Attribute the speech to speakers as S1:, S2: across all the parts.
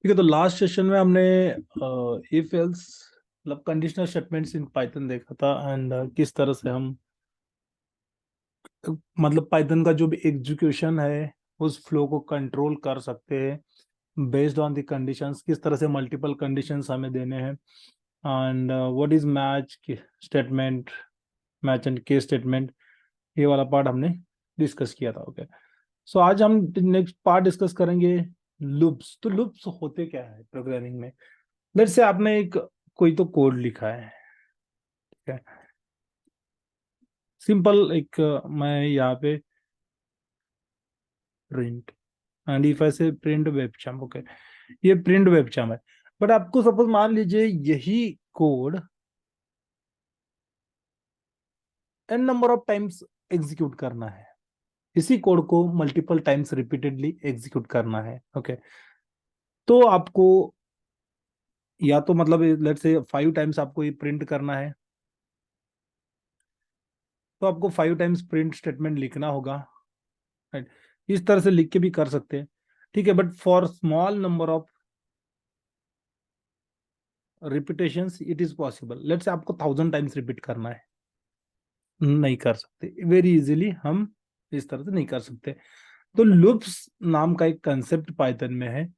S1: ठीक है, तो लास्ट सेशन में हमने इफ एल्स मतलब कंडीशनल स्टेटमेंट्स इन पाइथन देखा था एंड किस तरह से हम मतलब पाइथन का जो भी एग्जीक्यूशन है उस फ्लो को कंट्रोल कर सकते हैं बेस्ड ऑन द कंडीशंस, किस तरह से मल्टीपल कंडीशंस हमें देने हैं and what is match statement, match and case statement, ये वाला पार्ट हमने डिस्कस किया था। ओके, सो आज हम नेक्स्ट पार्ट डिस्कस करेंगे लूप्स। तो लूप्स होते क्या है प्रोग्रामिंग में? लेट्स से आपने एक कोई तो कोड लिखा है, ठीक है, सिंपल एक मैं यहाँ पे प्रिंट एंड इफ ऐसे प्रिंट वेबचम, ओके, ये प्रिंट वेबचम है। बट आपको सपोज मान लीजिए यही code N number of times execute करना है, इसी कोड को मल्टीपल टाइम्स रिपीटेडली एग्जीक्यूट करना है। ओके, तो आपको या तो मतलब लेट्स से 5 टाइम्स आपको ये प्रिंट करना है, तो आपको 5 टाइम्स प्रिंट स्टेटमेंट लिखना होगा, राइट? इस तरह से लिख के भी कर सकते हैं, ठीक है। But for small number of repetitions it is possible. Let's say आपको 1000 टाइम्स रिपीट करना है, नहीं कर सकते वेरी इजीली, हम इस तरह से नहीं कर सकते। तो लूप्स नाम का एक कंसेप्ट पाइथन में है,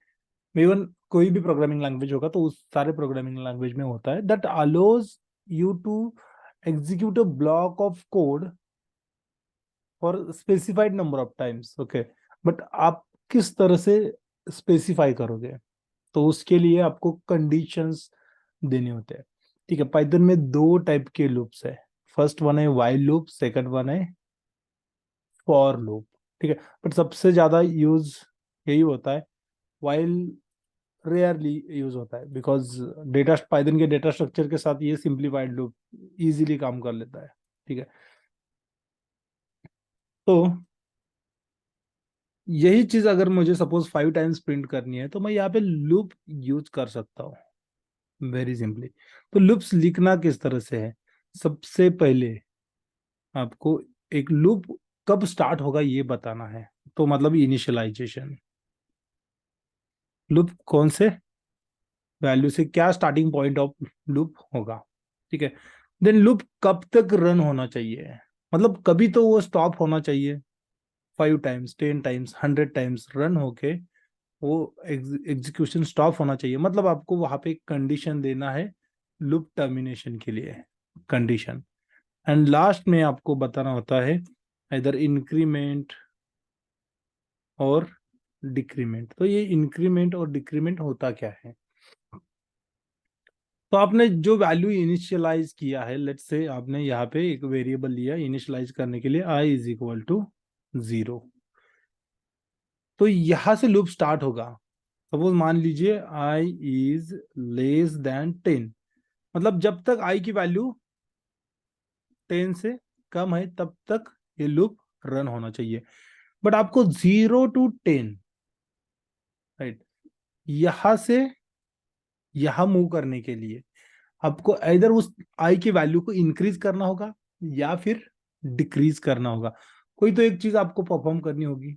S1: इवन कोई भी प्रोग्रामिंग लैंग्वेज होगा तो उस सारे प्रोग्रामिंग लैंग्वेज में होता है, that allows you to execute a block of code for specified number of times. Okay, but आप किस तरह से स्पेसिफाई करोगे? तो उसके लिए आपको कंडीशंस देने होते हैं, ठीक है। पाइथन में दो टाइप के लूप्स है, फर्स्ट वन है व्हाइल लूप, सेकंड वन है फॉर लूप, ठीक है। बट सबसे ज्यादा यूज यही होता है, व्हाइल रेयरली यूज होता है बिकॉज डेटा पाइथन के डेटा स्ट्रक्चर के साथ ये सिंप्लीफाइड लूप इजीली काम कर लेता है, ठीक है। तो यही चीज अगर मुझे सपोज 5 टाइम्स प्रिंट करनी है तो मैं यहाँ पे लूप यूज कर सकता हूँ वेरी सिंपली। तो लूप्स लिखना किस तरह से है? सबसे पहले आपको एक लूप कब स्टार्ट होगा ये बताना है, तो मतलब इनिशियलाइजेशन। लूप कौन से वैल्यू से क्या स्टार्टिंग पॉइंट ऑफ लूप होगा, ठीक है। देन लूप कब तक रन होना चाहिए, मतलब कभी तो वो स्टॉप होना चाहिए। 5 टाइम्स, 10 टाइम्स, 100 टाइम्स रन होके वो एग्जीक्यूशन स्टॉप होना चाहिए, मतलब आपको वहां पे कंडीशन देना है लूप टर्मिनेशन के लिए, कंडीशन। एंड लास्ट में आपको बताना होता है इधर इंक्रीमेंट और डिक्रीमेंट। तो ये इंक्रीमेंट और डिक्रीमेंट होता क्या है? तो आपने जो वैल्यू इनिशियलाइज किया है, लेट्स से आपने यहाँ पे एक वेरिएबल लिया इनिशियलाइज करने के लिए, आई इज इक्वल टू 0, तो यहां से लूप स्टार्ट होगा। सपोज मान लीजिए आई इज लेस देन 10, मतलब जब तक आई की वैल्यू 10 से कम है तब तक ये लूप रन होना चाहिए। बट आपको 0 to 10, राइट, यहां से यहां मूव करने के लिए आपको इधर उस आई की वैल्यू को इंक्रीज करना होगा या फिर डिक्रीज करना होगा, कोई तो एक चीज आपको परफॉर्म करनी होगी,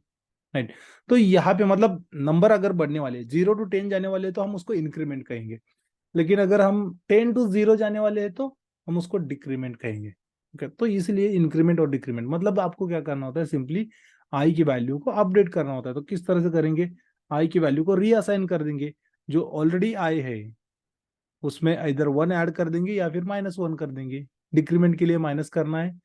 S1: राइट। तो यहाँ पे मतलब नंबर अगर बढ़ने वाले 0 to 10 जाने वाले हैं तो हम उसको इंक्रीमेंट कहेंगे, लेकिन अगर हम 10 to 0 जाने वाले हैं तो हम उसको डिक्रीमेंट कहेंगे। ओके, तो इसलिए इंक्रीमेंट और डिक्रीमेंट मतलब आपको क्या करना होता है, सिंपली आई की वैल्यू को अपडेट करना होता है। तो किस तरह से करेंगे? आई की वैल्यू को रीअसाइन कर देंगे, जो ऑलरेडी आई है उसमें इधर 1 ऐड कर देंगे या फिर -1 कर देंगे। डिक्रीमेंट के लिए माइनस करना है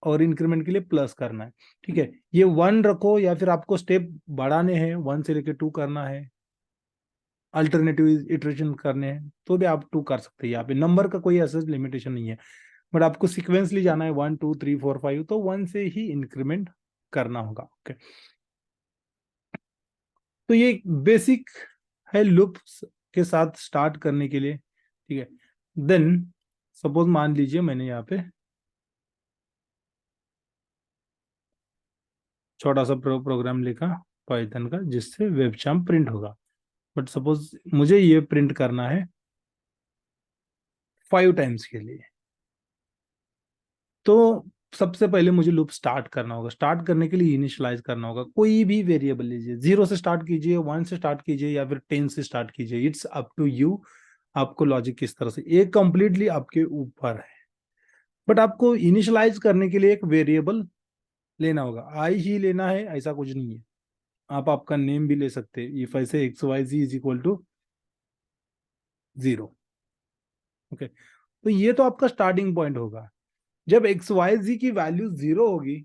S1: और इंक्रीमेंट के लिए प्लस करना है, ठीक है। ये 1 रखो या फिर आपको स्टेप बढ़ाने हैं, 1 से लेके 2 करना है, अल्टरनेटिव इटरेशन करने हैं तो भी आप 2 कर सकते हैं। यहाँ पे नंबर का कोई ऐसा लिमिटेशन नहीं है, बट आपको सिक्वेंसली जाना है 1 2 3 4 5, तो 1 से ही इंक्रीमेंट करना होगा। ओके, तो ये बेसिक है लूप्स के साथ स्टार्ट करने के लिए, ठीक है। देन सपोज मान लीजिए मैंने यहाँ पे छोटा सा प्रोग्राम लिखा पाइथन का जिससे वेबचाम प्रिंट होगा, बट सपोज मुझे ये प्रिंट करना है 5 टाइम्स के लिए। तो सबसे पहले मुझे लूप स्टार्ट करना होगा। स्टार्ट करने के लिए इनिशियलाइज करना होगा। कोई भी वेरिएबल लीजिए, 0 से स्टार्ट कीजिए, 1 से स्टार्ट कीजिए, या फिर 10 से स्टार्ट कीजिए, इट्स अप टू यू। आपको लॉजिक किस तरह से, ये कंप्लीटली आपके ऊपर है। बट आपको इनिशियलाइज करने के लिए एक वेरिएबल लेना होगा। आई ही लेना है ऐसा कुछ नहीं है, आप आपका नेम भी ले सकते हैं। इफ ऐसे X Y Z is equal to 0। Okay, तो ये तो आपका स्टार्टिंग पॉइंट होगा। जब एक्स वाई जी की वैल्यू 0 होगी,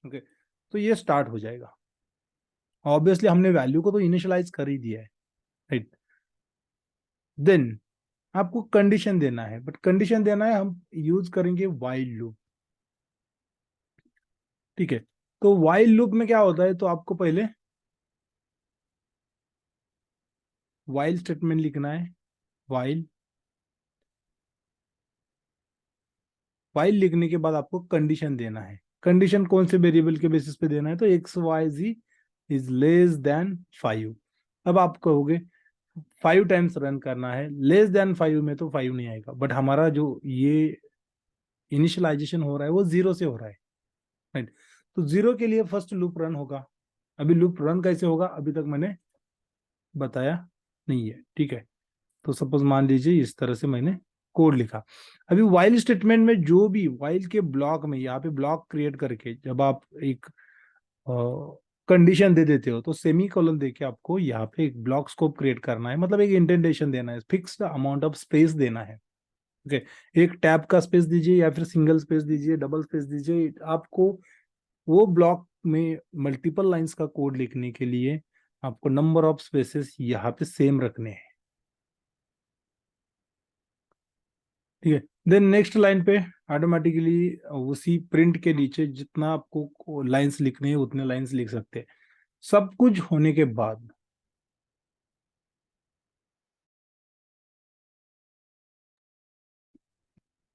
S1: ओके, तो ये स्टार्ट हो जाएगा। ऑब्वियसली हमने वैल्यू को तो इनिशियलाइज कर ही दिया है, राइट। देन आपको कंडीशन देना है, बट कंडीशन देना है हम यूज करेंगे वाइल लूप। ठीक है, तो वाइल लूप में क्या होता है, तो आपको पहले वाइल स्टेटमेंट लिखना है। वाइल वाइल लिखने के बाद आपको कंडीशन देना है। कंडीशन कौन से वेरिएबल के बेसिस पे देना है, तो X Y Z is less than 5। अब आप कहोगे 5 टाइम्स रन करना है, लेस देन 5 में तो 5 नहीं आएगा, बट हमारा जो ये इनिशियलाइजेशन हो रहा है वो 0 से हो रहा है, राइट। तो 0 के लिए फर्स्ट लूप रन होगा। अभी लूप रन कैसे होगा अभी तक मैंने बताया नहीं है, ठीक है। तो सपोज मान लीजिए इस तरह से मैंने कोड लिखा। अभी वाइल स्टेटमेंट में जो भी वाइल के ब्लॉक में, यहाँ पे ब्लॉक क्रिएट करके जब आप एक कंडीशन दे देते हो, तो सेमी कोलन देके आपको यहाँ पे एक ब्लॉक स्कोप क्रिएट करना है, मतलब एक इंडेंटेशन देना है, फिक्स्ड अमाउंट ऑफ स्पेस देना है। ओके, एक टैब का स्पेस दीजिए, या फिर सिंगल स्पेस दीजिए, डबल स्पेस दीजिए। आपको वो ब्लॉक में मल्टीपल लाइंस का कोड लिखने के लिए आपको नंबर ऑफ स्पेसेस यहाँ पे सेम रखने हैं, ठीक है। देन नेक्स्ट लाइन पे ऑटोमेटिकली उसी प्रिंट के नीचे जितना आपको लाइंस लिखने हैं उतने लाइंस लिख सकते हैं। सब कुछ होने के बाद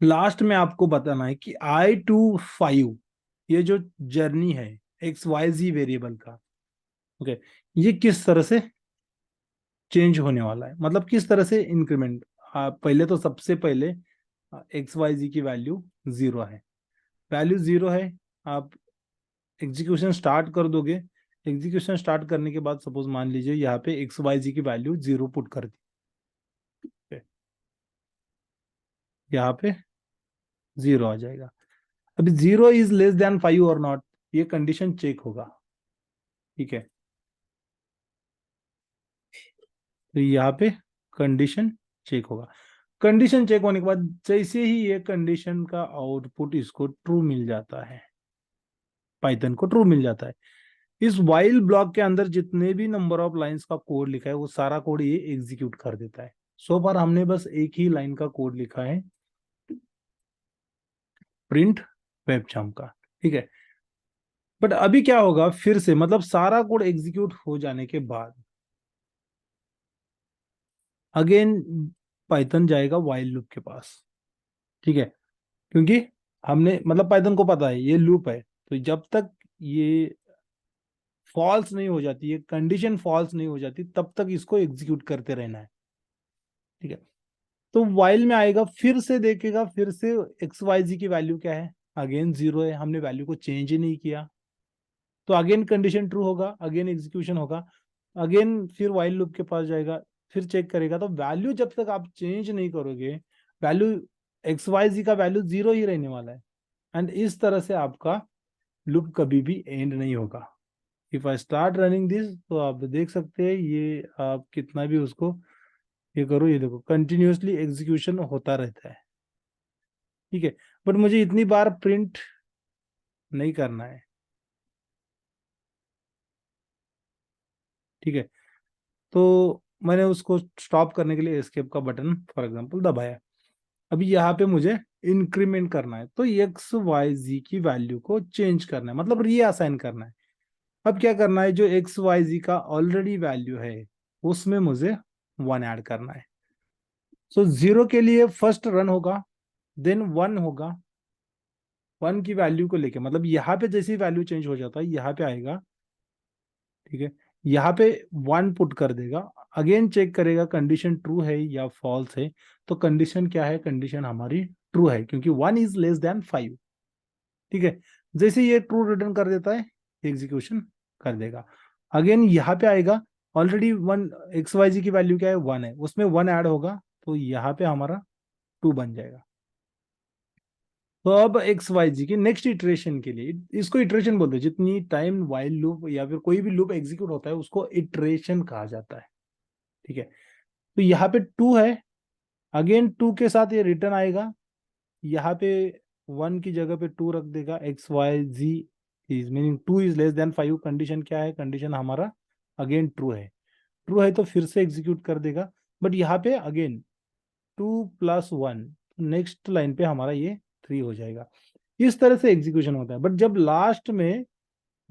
S1: लास्ट में आपको बताना है कि I to 5 ये जो जर्नी है एक्स वाई जी वेरिएबल का, ओके, ये किस तरह से चेंज होने वाला है, मतलब किस तरह से इंक्रीमेंट। पहले तो सबसे पहले एक्स वाई जी की वैल्यू 0 है। वैल्यू 0 है, आप एग्जीक्यूशन स्टार्ट कर दोगे। एग्जीक्यूशन स्टार्ट करने के बाद सपोज मान लीजिए यहाँ पे एक्स वाई जी की वैल्यू 0 पुट कर दी, यहाँ पे 0 आ जाएगा। अभी 0 इज लेस देन 5 और नॉट, ये कंडीशन चेक होगा, ठीक है। तो यहाँ पे कंडीशन चेक होगा। कंडीशन चेक होने के बाद जैसे ही ये कंडीशन का आउटपुट इसको ट्रू मिल जाता है, पाइथन को ट्रू मिल जाता है, इस वाइल ब्लॉक के अंदर जितने भी नंबर ऑफ लाइंस का कोड लिखा है वो सारा कोड ये एग्जीक्यूट कर देता है। सो फार हमने बस एक ही लाइन का कोड लिखा है, प्रिंट वेबचाम का, ठीक है। बट अभी क्या होगा फिर से, मतलब सारा कोड एग्जीक्यूट हो जाने के बाद अगेन पाइथन जाएगा वाइल लूप के पास, ठीक है। क्योंकि हमने, मतलब पाइथन को पता है ये लूप है, तो जब तक ये फॉल्स नहीं हो जाती, ये कंडीशन फॉल्स नहीं हो जाती, तब तक इसको एग्जीक्यूट करते रहना है, ठीक है। तो वाइल में आएगा, फिर से देखेगा, फिर से एक्स वाई जी की वैल्यू क्या है, अगेन 0 है, हमने वैल्यू को चेंज ही नहीं किया। तो अगेन कंडीशन ट्रू होगा, अगेन एग्जीक्यूशन होगा, अगेन फिर वाइल लूप के पास जाएगा, फिर चेक करेगा। तो वैल्यू जब तक आप चेंज नहीं करोगे, वैल्यू एक्स वाई जी का वैल्यू 0 ही रहने वाला है। एंड इस तरह से आपका लूप कभी भी एंड नहीं होगा। If I start running this, तो आप देख सकते हैं ये आप कितना भी उसको ये करो, ये देखो कंटिन्यूअसली एग्जीक्यूशन होता रहता है, ठीक है। बट मुझे इतनी बार प्रिंट नहीं करना है, ठीक है। तो मैंने उसको स्टॉप करने के लिए एस्केप का बटन फॉर एग्जांपल दबाया। अभी यहाँ पे मुझे इंक्रीमेंट करना है, तो एक्स वाई जी की वैल्यू को चेंज करना है, मतलब रीअसाइन करना है। अब क्या करना है, जो एक्स वाई जी का ऑलरेडी वैल्यू है उसमें मुझे 1 ऐड करना है। सो 0 के लिए फर्स्ट रन होगा, देन 1 होगा। 1 की वैल्यू को लेके, मतलब यहाँ पे जैसे ही वैल्यू चेंज हो जाता है यहाँ पे आएगा, ठीक है। यहाँ पे 1 पुट कर देगा, अगेन चेक करेगा कंडीशन ट्रू है या फॉल्स है। तो कंडीशन क्या है, कंडीशन हमारी ट्रू है, क्योंकि 1 इज लेस देन 5। ठीक है, जैसे ये ट्रू रिटर्न कर देता है एग्जीक्यूशन कर देगा। अगेन यहाँ पे आएगा, ऑलरेडी वन एक्स वाई जी की वैल्यू क्या है 1 है, उसमें 1 ऐड होगा तो यहाँ पे हमारा 2 बन जाएगा। तो अब एक्स वाई जी की नेक्स्ट इटरेशन के लिए, इसको इटरेशन बोलते हैं, जितनी टाइम वाइल लूप या फिर कोई भी लूप एग्जीक्यूट होता है उसको इटरेशन कहा जाता है। ठीक है, तो यहाँ पे 2 है, अगेन 2 के साथ ये रिटर्न आएगा, यहाँ पे 1 की जगह पे 2 रख देगा, X Y Z is meaning 2 is less than 5। Condition क्या है, कंडीशन हमारा अगेन ट्रू है, ट्रू है तो फिर से एग्जीक्यूट कर देगा, बट यहाँ पे अगेन 2+1, नेक्स्ट लाइन पे हमारा ये 3 हो जाएगा। इस तरह से एग्जीक्यूशन होता है। बट जब लास्ट में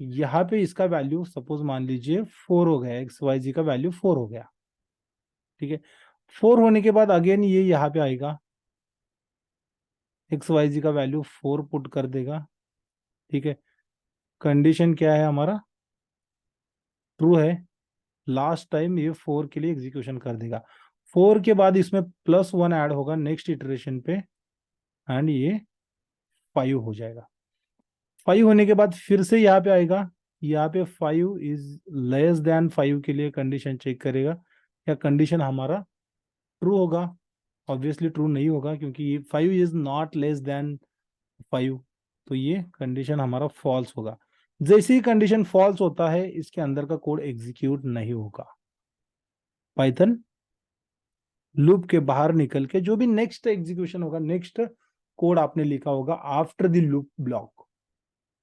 S1: यहाँ पे इसका वैल्यू सपोज मान लीजिए 4 हो गया, एक्स वाई जी का वैल्यू 4 हो गया, ठीक है, 4 होने के बाद अगेन ये यहाँ पे आएगा, एक्स वाई जी का वैल्यू 4 पुट कर देगा, ठीक है, कंडीशन क्या है हमारा ट्रू है, लास्ट टाइम ये 4 के लिए एग्जीक्यूशन कर देगा। 4 के बाद इसमें +1 ऐड होगा नेक्स्ट इटरेशन पे एंड ये 5 हो जाएगा। 5 होने के बाद फिर से यहाँ पे आएगा, यहाँ पे 5 इज लेस देन 5 के लिए कंडीशन चेक करेगा, या कंडीशन हमारा ट्रू होगा, ऑब्वियसली ट्रू नहीं होगा क्योंकि 5 इज नॉट लेस देन 5, तो ये कंडीशन हमारा फॉल्स होगा। जैसे ही कंडीशन फॉल्स होता है इसके अंदर का कोड एग्जीक्यूट नहीं होगा, पाइथन लूप के बाहर निकल के जो भी नेक्स्ट एग्जीक्यूशन होगा, नेक्स्ट कोड आपने लिखा होगा आफ्टर द लूप ब्लॉक,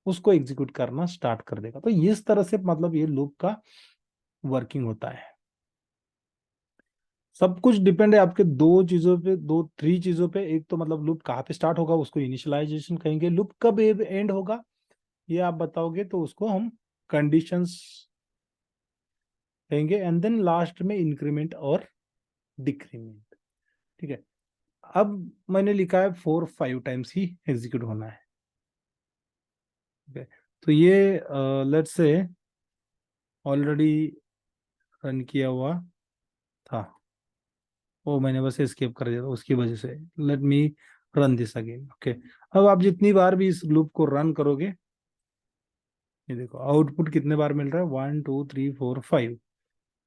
S1: उसको एग्जीक्यूट करना स्टार्ट कर देगा। तो इस तरह से मतलब ये लूप का वर्किंग होता है। सब कुछ डिपेंड है आपके दो चीजों पे, दो 3 चीजों पे। एक तो मतलब लूप कहाँ पे स्टार्ट होगा उसको इनिशियलाइजेशन कहेंगे, लूप कब एंड होगा ये आप बताओगे तो उसको हम कंडीशंस कहेंगे, एंड देन लास्ट में इंक्रीमेंट और डिक्रीमेंट। ठीक है, अब मैंने लिखा है 4-5 टाइम्स ही एग्जीक्यूट होना है। ठीक है, तो ये लेट्स से ऑलरेडी रन किया हुआ था, वो मैंने बस एस्केप कर दिया था उसकी वजह से। Let me run this again. Okay, अब आप जितनी बार भी इस लूप को रन करोगे, ये देखो आउटपुट कितने बार मिल रहा है, 1 2 3 4 5।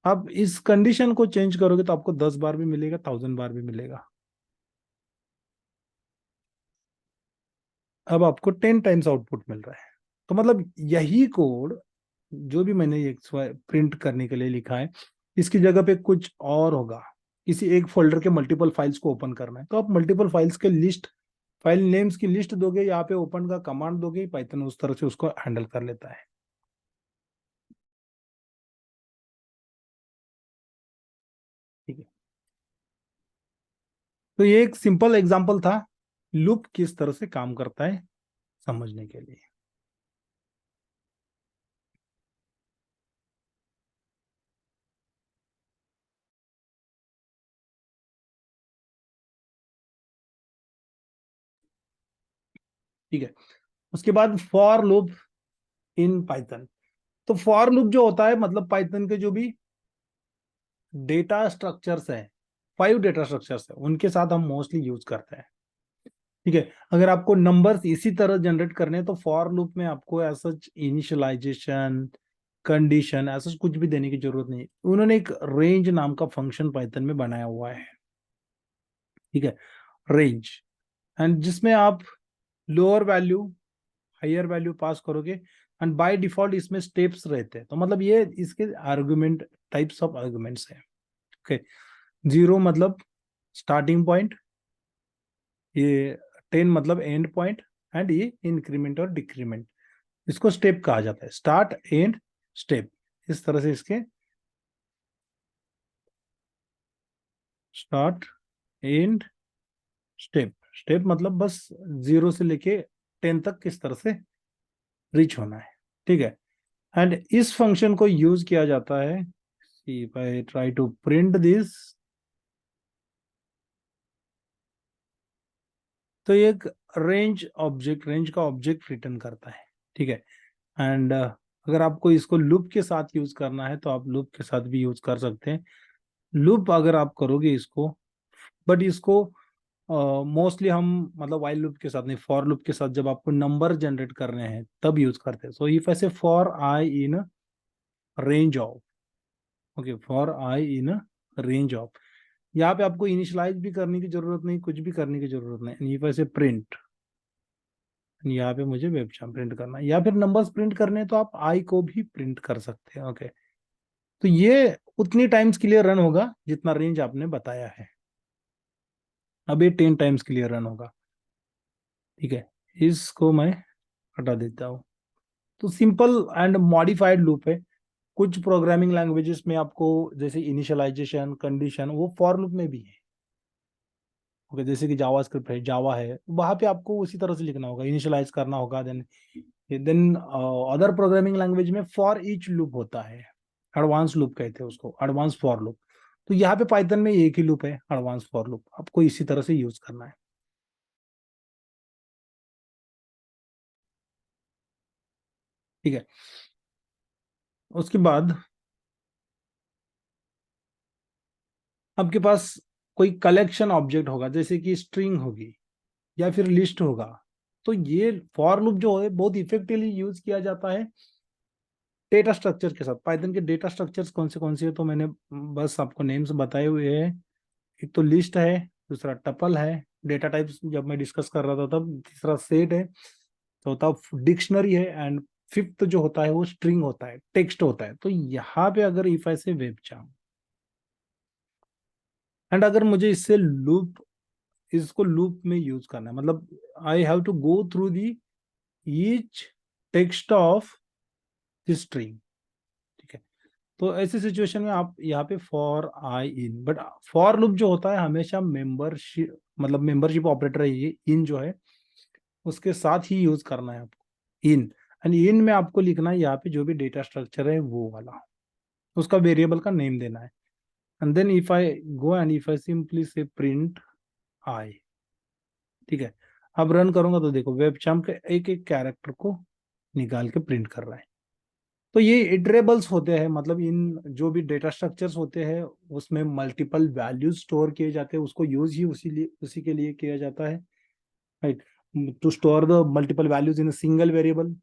S1: अब इस कंडीशन को चेंज करोगे तो आपको 10 बार भी मिलेगा, 1000 बार भी मिलेगा। अब आपको 10 टाइम्स आउटपुट मिल रहा है। तो मतलब यही कोड जो भी मैंने ये प्रिंट करने के लिए लिखा है, इसकी जगह पे कुछ और होगा, किसी एक फोल्डर के मल्टीपल फाइल्स को ओपन करना है तो आप मल्टीपल फाइल्स के लिस्ट, फाइल नेम्स की लिस्ट दोगे, यहाँ पे ओपन का कमांड दोगे, पाइथन उस तरह से उसको हैंडल कर लेता है। ठीक है, तो ये एक सिंपल एग्जांपल था लूप किस तरह से काम करता है समझने के लिए। ठीक है, उसके बाद फॉर लूप इन पाइथन। तो फॉर लूप जो होता है मतलब पाइथन के जो भी डेटा स्ट्रक्चर्स है, 5 डेटा स्ट्रक्चर्स है, उनके साथ हम मोस्टली यूज करते हैं। ठीक है, अगर आपको नंबर्स इसी तरह जनरेट करने हैं तो फॉर लूप में आपको ऐसा इनिशियलाइजेशन कंडीशन ऐसा कुछ भी देने की जरूरत नहीं है। उन्होंने एक रेंज नाम का फंक्शन पाइथन में बनाया हुआ है। ठीक है, रेंज, एंड जिसमें आप lower value higher value pass करोगे, एंड बाय डिफॉल्ट इसमें स्टेप्स रहते हैं। तो मतलब ये इसके आर्गुमेंट, टाइप्स ऑफ आर्गुमेंट्स है। ओके, 0 मतलब स्टार्टिंग पॉइंट, ये 10 मतलब एंड पॉइंट, एंड ये इंक्रीमेंट और डिक्रीमेंट, इसको स्टेप कहा जाता है, स्टार्ट एंड स्टेप। इस तरह से इसके स्टार्ट एंड स्टेप, स्टेप मतलब बस 0 से लेके 10 तक किस तरह से रीच होना है। ठीक है, एंड इस फंक्शन को यूज किया जाता है, if I try to print this, तो ये एक रेंज ऑब्जेक्ट, रेंज का ऑब्जेक्ट रिटर्न करता है। ठीक है, एंड अगर आपको इसको लूप के साथ यूज करना है तो आप लूप के साथ भी यूज कर सकते हैं। लूप अगर आप करोगे इसको, बट इसको मोस्टली हम मतलब वाइल लूप के साथ नहीं, फॉर लूप के साथ जब आपको नंबर जनरेट कर रहे हैं तब यूज करते हैं. सो इफ ऐसे for I in range of, okay, for I in range of, यहाँ पे आपको इनिशियलाइज भी करने की जरूरत नहीं, कुछ भी करने की जरूरत नहीं. इफ ऐसे प्रिंट, यहाँ पे मुझे वेबचाम प्रिंट करना है या फिर नंबर्स प्रिंट करने हैं तो आप आई को भी प्रिंट कर सकते हैं. ओके, तो ये उतनी टाइम्स के लिए रन होगा जितना रेंज आपने बताया है. अब ये 10 टाइम्स के लिए रन होगा. ठीक है, इसको मैं हटा देता हूँ. तो सिंपल एंड मॉडिफाइड लूप है. कुछ प्रोग्रामिंग लैंग्वेजेस में आपको जैसे इनिशियलाइजेशन कंडीशन वो फॉर लूप में भी है. ओके, जैसे कि जावा स्क्रिप्ट है, जावा है, वहां पे आपको उसी तरह से लिखना होगा, इनिशियलाइज करना होगा. देन अदर प्रोग्रामिंग लैंग्वेज में फॉर ईच लूप होता है. एडवांस लूप कहते हैं उसको, एडवांस फॉर लूप. तो यहाँ पे पाइथन में एक ही लूप है, एडवांस फॉर लूप. आपको इसी तरह से यूज करना है. ठीक है, उसके बाद आपके पास कोई कलेक्शन ऑब्जेक्ट होगा, जैसे कि स्ट्रिंग होगी या फिर लिस्ट होगा. तो ये फॉर लूप जो है बहुत इफेक्टिवली यूज किया जाता है डेटा स्ट्रक्चर के साथ. पाइथन के डेटा स्ट्रक्चर्स कौन से है तो मैंने बस आपको नेम्स बताए हुए हैं. एक तो लिस्ट है, दूसरा टपल है, डेटा टाइप्स जब मैं डिस्कस कर रहा था तब, तीसरा सेट है, चौथा डिक्शनरी है, एंड फिफ्थ जो होता है वो स्ट्रिंग होता है, टेक्स्ट होता है. तो यहाँ पे अगर इफ ऐसे वेब चाम, एंड अगर मुझे इससे लूप, इसको लूप में यूज करना है, मतलब I have to go through the each text of the string. ठीक है, तो ऐसी सिचुएशन में आप यहाँ पे for I in, but for loop जो होता है हमेशा मेंबरशिप, मतलब मेंबरशिप ऑपरेटर है ये, इन जो है उसके साथ ही यूज करना है आपको, इन. एंड इन में आपको लिखना है यहाँ पे जो भी डेटा स्ट्रक्चर है वो वाला, उसका वेरिएबल का नेम देना है. And then if I go and if I simply say print I. ठीक है, अब रन करूंगा तो देखो वेबचाम के एक एक कैरेक्टर को निकाल के प्रिंट कर रहा है. तो ये इटरेबल्स होते हैं, मतलब इन जो भी डेटा स्ट्रक्चर्स होते हैं उसमें मल्टीपल वैल्यूज स्टोर किए जाते हैं, उसको यूज ही उसी के लिए किया जाता है, right, to store the multiple values in a single variable.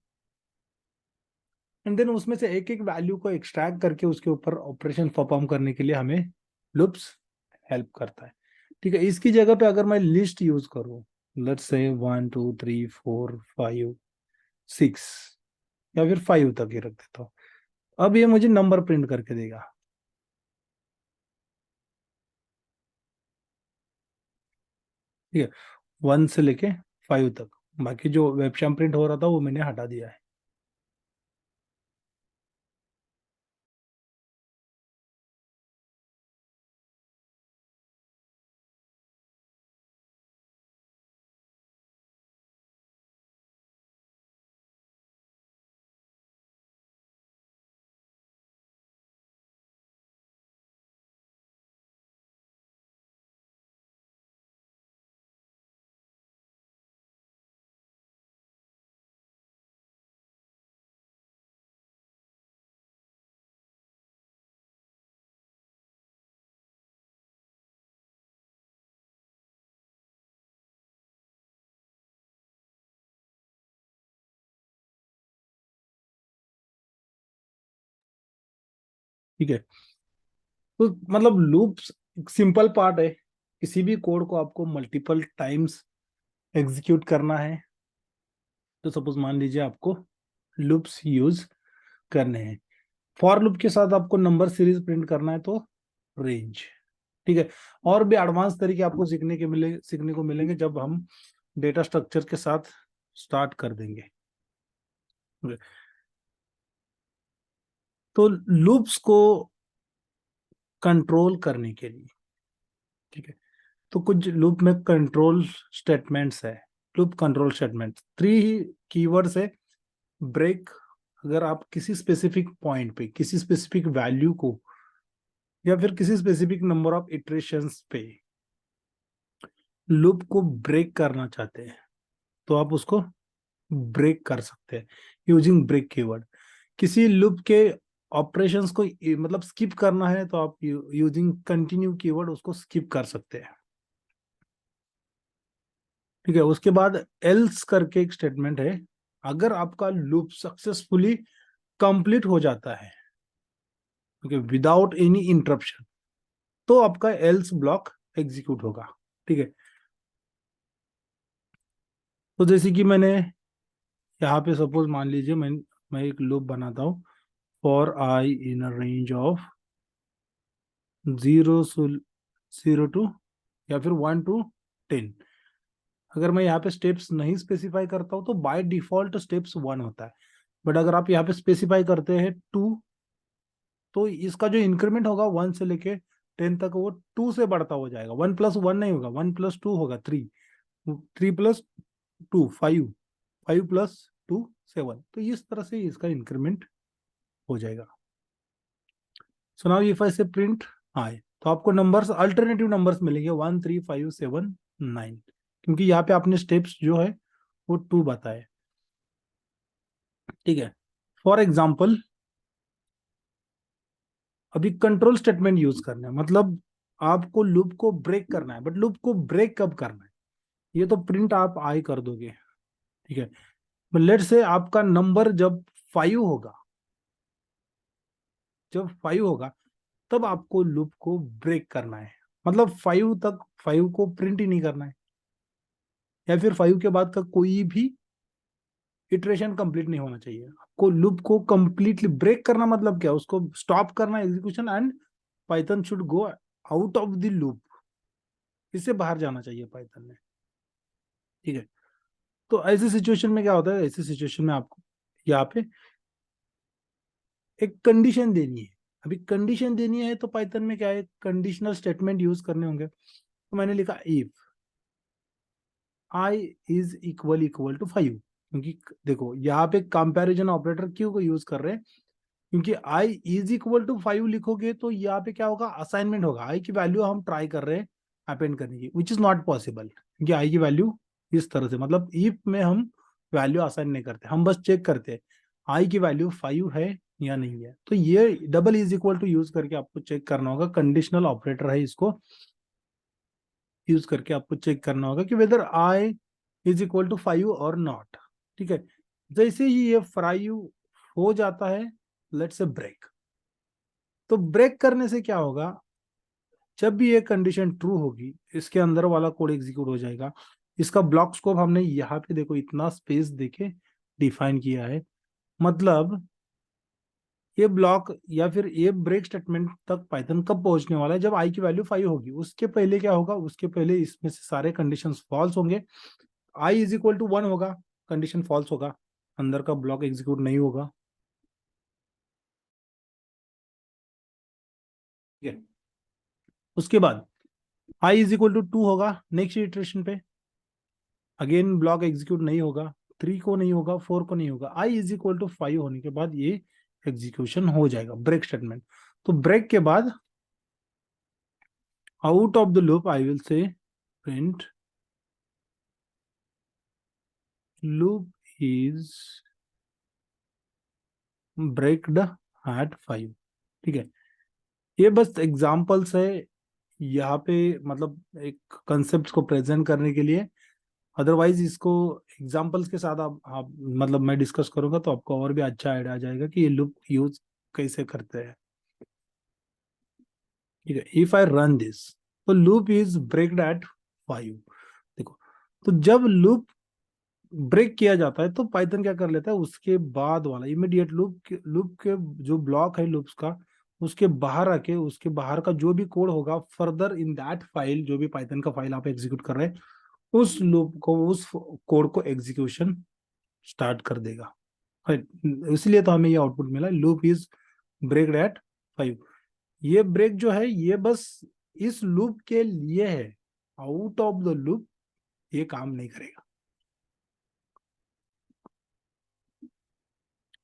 S1: And then उसमें से एक एक वैल्यू को एक्सट्रैक्ट करके उसके ऊपर ऑपरेशन परफॉर्म करने के लिए हमें लूप्स हेल्प करता है. ठीक है, इसकी जगह पे अगर मैं लिस्ट यूज करूं, लेट्स से 1 2 3 4 5 6, या फिर 5 तक ही रख देता हूँ. अब ये मुझे नंबर प्रिंट करके देगा. ठीक है, 1 से लेके 5 तक. बाकी जो वेबशैम प्रिंट हो रहा था वो मैंने हटा दिया है. ठीक है, तो मतलब लूप्स सिंपल पार्ट है. किसी भी कोड को आपको मल्टीपल टाइम्स एग्जीक्यूट करना है तो सपोज मान लीजिए आपको लूप्स यूज करने हैं. फॉर लूप के साथ आपको नंबर सीरीज प्रिंट करना है तो रेंज. ठीक है, और भी एडवांस तरीके आपको सीखने को मिलेंगे जब हम डेटा स्ट्रक्चर के साथ स्टार्ट कर देंगे. Okay. तो लूप्स को कंट्रोल करने के लिए, ठीक है, तो कुछ लूप में कंट्रोल स्टेटमेंट्स है. लूप कंट्रोल स्टेटमेंट 3 कीवर्ड्स है. ब्रेक, अगर आप किसी स्पेसिफिक पॉइंट पे किसी स्पेसिफिक वैल्यू को या फिर किसी स्पेसिफिक नंबर ऑफ इटरेशंस पे लूप को ब्रेक करना चाहते हैं तो आप उसको ब्रेक कर सकते हैं यूजिंग ब्रेक कीवर्ड. किसी लूप के ऑपरेशंस को मतलब स्किप करना है तो आप यूजिंग कंटिन्यू कीवर्ड उसको स्किप कर सकते हैं. ठीक है। उसके बाद एल्स करके एक स्टेटमेंट है, अगर आपका लूप सक्सेसफुली कंप्लीट हो जाता है, ओके, विदाउट एनी इंटरप्शन, तो आपका एल्स ब्लॉक एग्जीक्यूट होगा। ठीक है। तो जैसे कि मैंने यहाँ पे सपोज मान लीजिए मैं एक लूप बनाता हूँ, for I in a range of 0 to या फिर 1 to 10। अगर मैं यहाँ पे स्टेप्स नहीं स्पेसिफाई करता हूँ तो बाय डिफॉल्ट स्टेप्स 1 होता है, बट अगर आप यहाँ पे स्पेसिफाई करते हैं 2, तो इसका जो इंक्रीमेंट होगा 1 से लेके 10 तक वो 2 से बढ़ता हो जाएगा। 1+1 नहीं होगा, 1+2 होगा 3, 3+2 5, 5+2 7। तो इस तरह से इसका इंक्रीमेंट हो जाएगा। सो नाउ इफ आई से प्रिंट आई, तो आपको नंबर्स, अल्टरनेटिव नंबर्स मिलेंगे 1 3 5 7 9, क्योंकि यहाँ पे आपने स्टेप्स जो है वो 2 बताए। ठीक है। फॉर एग्जाम्पल, अभी कंट्रोल स्टेटमेंट यूज करना है, मतलब आपको लूप को ब्रेक करना है, बट लूप को ब्रेक कब करना है, ये तो प्रिंट आप आई कर दोगे। ठीक है। लेट से आपका नंबर जब 5 होगा, जब 5 होगा तब आपको लूप को ब्रेक करना है, मतलब 5 तक 5 को प्रिंट ही नहीं करना है, या फिर 5 के बाद का कोई भी इटरेशन कंप्लीट नहीं होना चाहिए। आपको लूप को कंप्लीटली ब्रेक करना मतलब क्या, उसको स्टॉप करना execution, and Python should go out of the loop, इससे बाहर जाना चाहिए पाइथन में। ठीक है। तो ऐसी सिचुएशन में क्या होता है, ऐसी सिचुएशन में आपको यहाँ पे एक कंडीशन देनी है। अभी कंडीशन देनी है तो पाइथन में क्या है, कंडीशनल स्टेटमेंट यूज करने होंगे। तो मैंने लिखा if I is equal equal to 5, क्योंकि देखो यहाँ पे कंपैरिजन ऑपरेटर क्यों को यूज कर रहे हैं, क्योंकि आई इज इक्वल टू 5 लिखोगे तो यहाँ पे क्या होगा, असाइनमेंट होगा। आई की वैल्यू हम ट्राई कर रहे हैं अपेंड करने की, विच इज नॉट पॉसिबल, क्योंकि आई की वैल्यू इस तरह से, मतलब इफ में हम वैल्यू असाइन नहीं करते, हम बस चेक करते हैं आई की वैल्यू 5 है या नहीं है। तो ये double is equal to use करके आपको चेक करना होगा, कंडीशनल ऑपरेटर है, इसको यूज करके आपको चेक करना होगा कि whether I is equal to 5 और नॉट। ठीक है। जैसे ही ये 5 हो जाता है, लेट्स से ब्रेक, तो ब्रेक करने से क्या होगा, जब भी ये कंडीशन ट्रू होगी इसके अंदर वाला कोड एग्जीक्यूट हो जाएगा। इसका ब्लॉक स्कोप हमने यहाँ पे देखो इतना स्पेस देके डिफाइन किया है, मतलब ये ब्लॉक या फिर ये ब्रेक स्टेटमेंट तक पाइथन कब पहुंचने वाला है, जब आई की वैल्यू 5 होगी। उसके पहले क्या होगा, उसके पहले इसमें से सारे कंडीशन फॉल्स होंगे। आई इज इक्वल टू 1 होगा, कंडीशन फॉल्स होगा, अंदर का ब्लॉक एग्जीक्यूट नहीं होगा। ठीक है। उसके बाद आई इज इक्वल टू 2 होगा, नेक्स्ट इटरेशन पे अगेन ब्लॉक एग्जीक्यूट नहीं होगा, 3 को नहीं होगा, 4 को नहीं होगा। आई इज इक्वल टू 5 होने के बाद ये एग्जीक्यूशन हो जाएगा, ब्रेक स्टेटमेंट। तो ब्रेक के बाद out of the loop I will say print loop is breaked at 5। ठीक है। ये बस एग्जांपल्स है यहाँ पे, मतलब एक कंसेप्ट को प्रेजेंट करने के लिए। अदरवाइज इसको एग्जांपल्स के साथ आप मतलब मैं डिस्कस करूंगा तो आपको और भी अच्छा आइडिया आ जाएगा कि ये लूप यूज कैसे करते हैं। ठीक है। इफ आई रन दिस, तो लूप इज ब्रेक्ड एट 5। देखो, तो जब लूप ब्रेक किया जाता है तो पाइथन क्या कर लेता है, उसके बाद वाला इमीडिएट लूप के जो ब्लॉक है लूप्स का, उसके बाहर आके उसके बाहर का जो भी कोड होगा फर्दर इन दैट फाइल, जो भी पाइथन का फाइल आप एग्जीक्यूट कर रहे हैं, उस लूप को, उस कोड को एग्जीक्यूशन स्टार्ट कर देगा। इसलिए तो हमें ये आउटपुट मिला, लूप इज ब्रेक्ड एट 5। ये ब्रेक जो है ये बस इस लूप के लिए है, आउट ऑफ द लूप ये काम नहीं करेगा।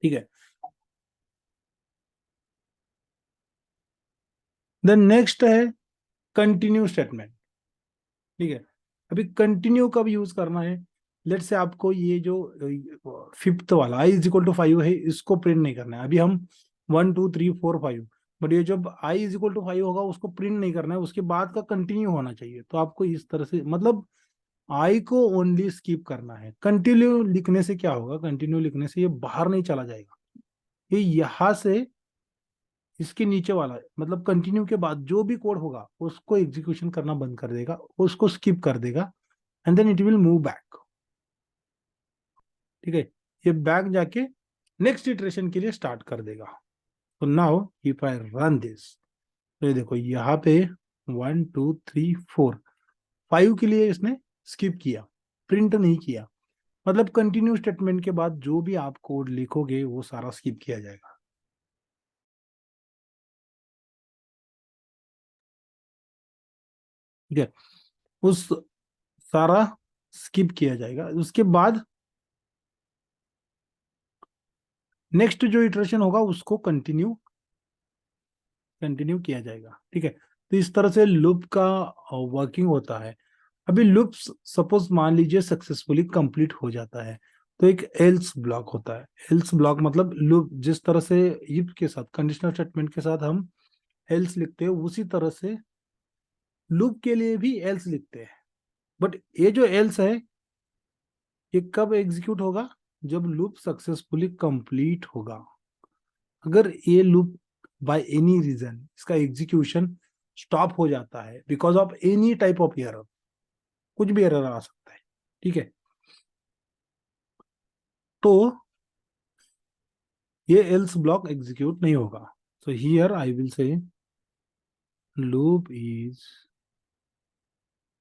S1: ठीक है। देन नेक्स्ट है कंटिन्यू स्टेटमेंट। ठीक है। अभी कंटिन्यू कब यूज करना है, लेट से आपको ये जो फिफ्थ वाला आई इज इक्वल टू 5 है, इसको प्रिंट नहीं करना है। अभी हम 1 2 3 4 5, बट ये जब आई इज इक्वल टू 5 होगा उसको प्रिंट नहीं करना है, उसके बाद का कंटिन्यू होना चाहिए। तो आपको इस तरह से, मतलब आई को ओनली स्किप करना है। कंटिन्यू लिखने से क्या होगा, कंटिन्यू लिखने से ये बाहर नहीं चला जाएगा, ये यहां से इसके नीचे वाला मतलब कंटिन्यू के बाद जो भी कोड होगा उसको एग्जीक्यूशन करना बंद कर देगा, उसको स्किप कर देगा, and then it will move back. ठीक है, ये बैक जाके नेक्स्ट इटरेशन के लिए स्टार्ट कर देगा। तो now if I run this, तो ये देखो यहाँ पे 1 2 3 4 5 के लिए इसने स्किप किया, प्रिंट नहीं किया। मतलब कंटिन्यू स्टेटमेंट के बाद जो भी आप कोड लिखोगे वो सारा स्किप किया जाएगा। ठीक है, उस सारा स्किप किया जाएगा। उसके बाद नेक्स्ट जो इटरेशन होगा उसको कंटिन्यू कंटिन्यू किया जाएगा। ठीक है, तो इस तरह से लूप का वर्किंग होता है। अभी लूप सपोज मान लीजिए सक्सेसफुली कंप्लीट हो जाता है, तो एक एल्स ब्लॉक होता है। एल्स ब्लॉक मतलब लूप जिस तरह से इफ के साथ कंडीशनल स्टेटमेंट के साथ हम एल्स लिखते हैं, उसी तरह से लूप के लिए भी एल्स लिखते हैं। बट ये जो एल्स है ये कब एग्जीक्यूट होगा, जब लूप सक्सेसफुली कंप्लीट होगा। अगर ये लूप बाय एनी रीजन इसका एग्जीक्यूशन स्टॉप हो जाता है because of any type of error, कुछ भी एरर आ सकता है। ठीक है, तो ये एल्स ब्लॉक एग्जीक्यूट नहीं होगा। सो हियर आई विल से लूप इज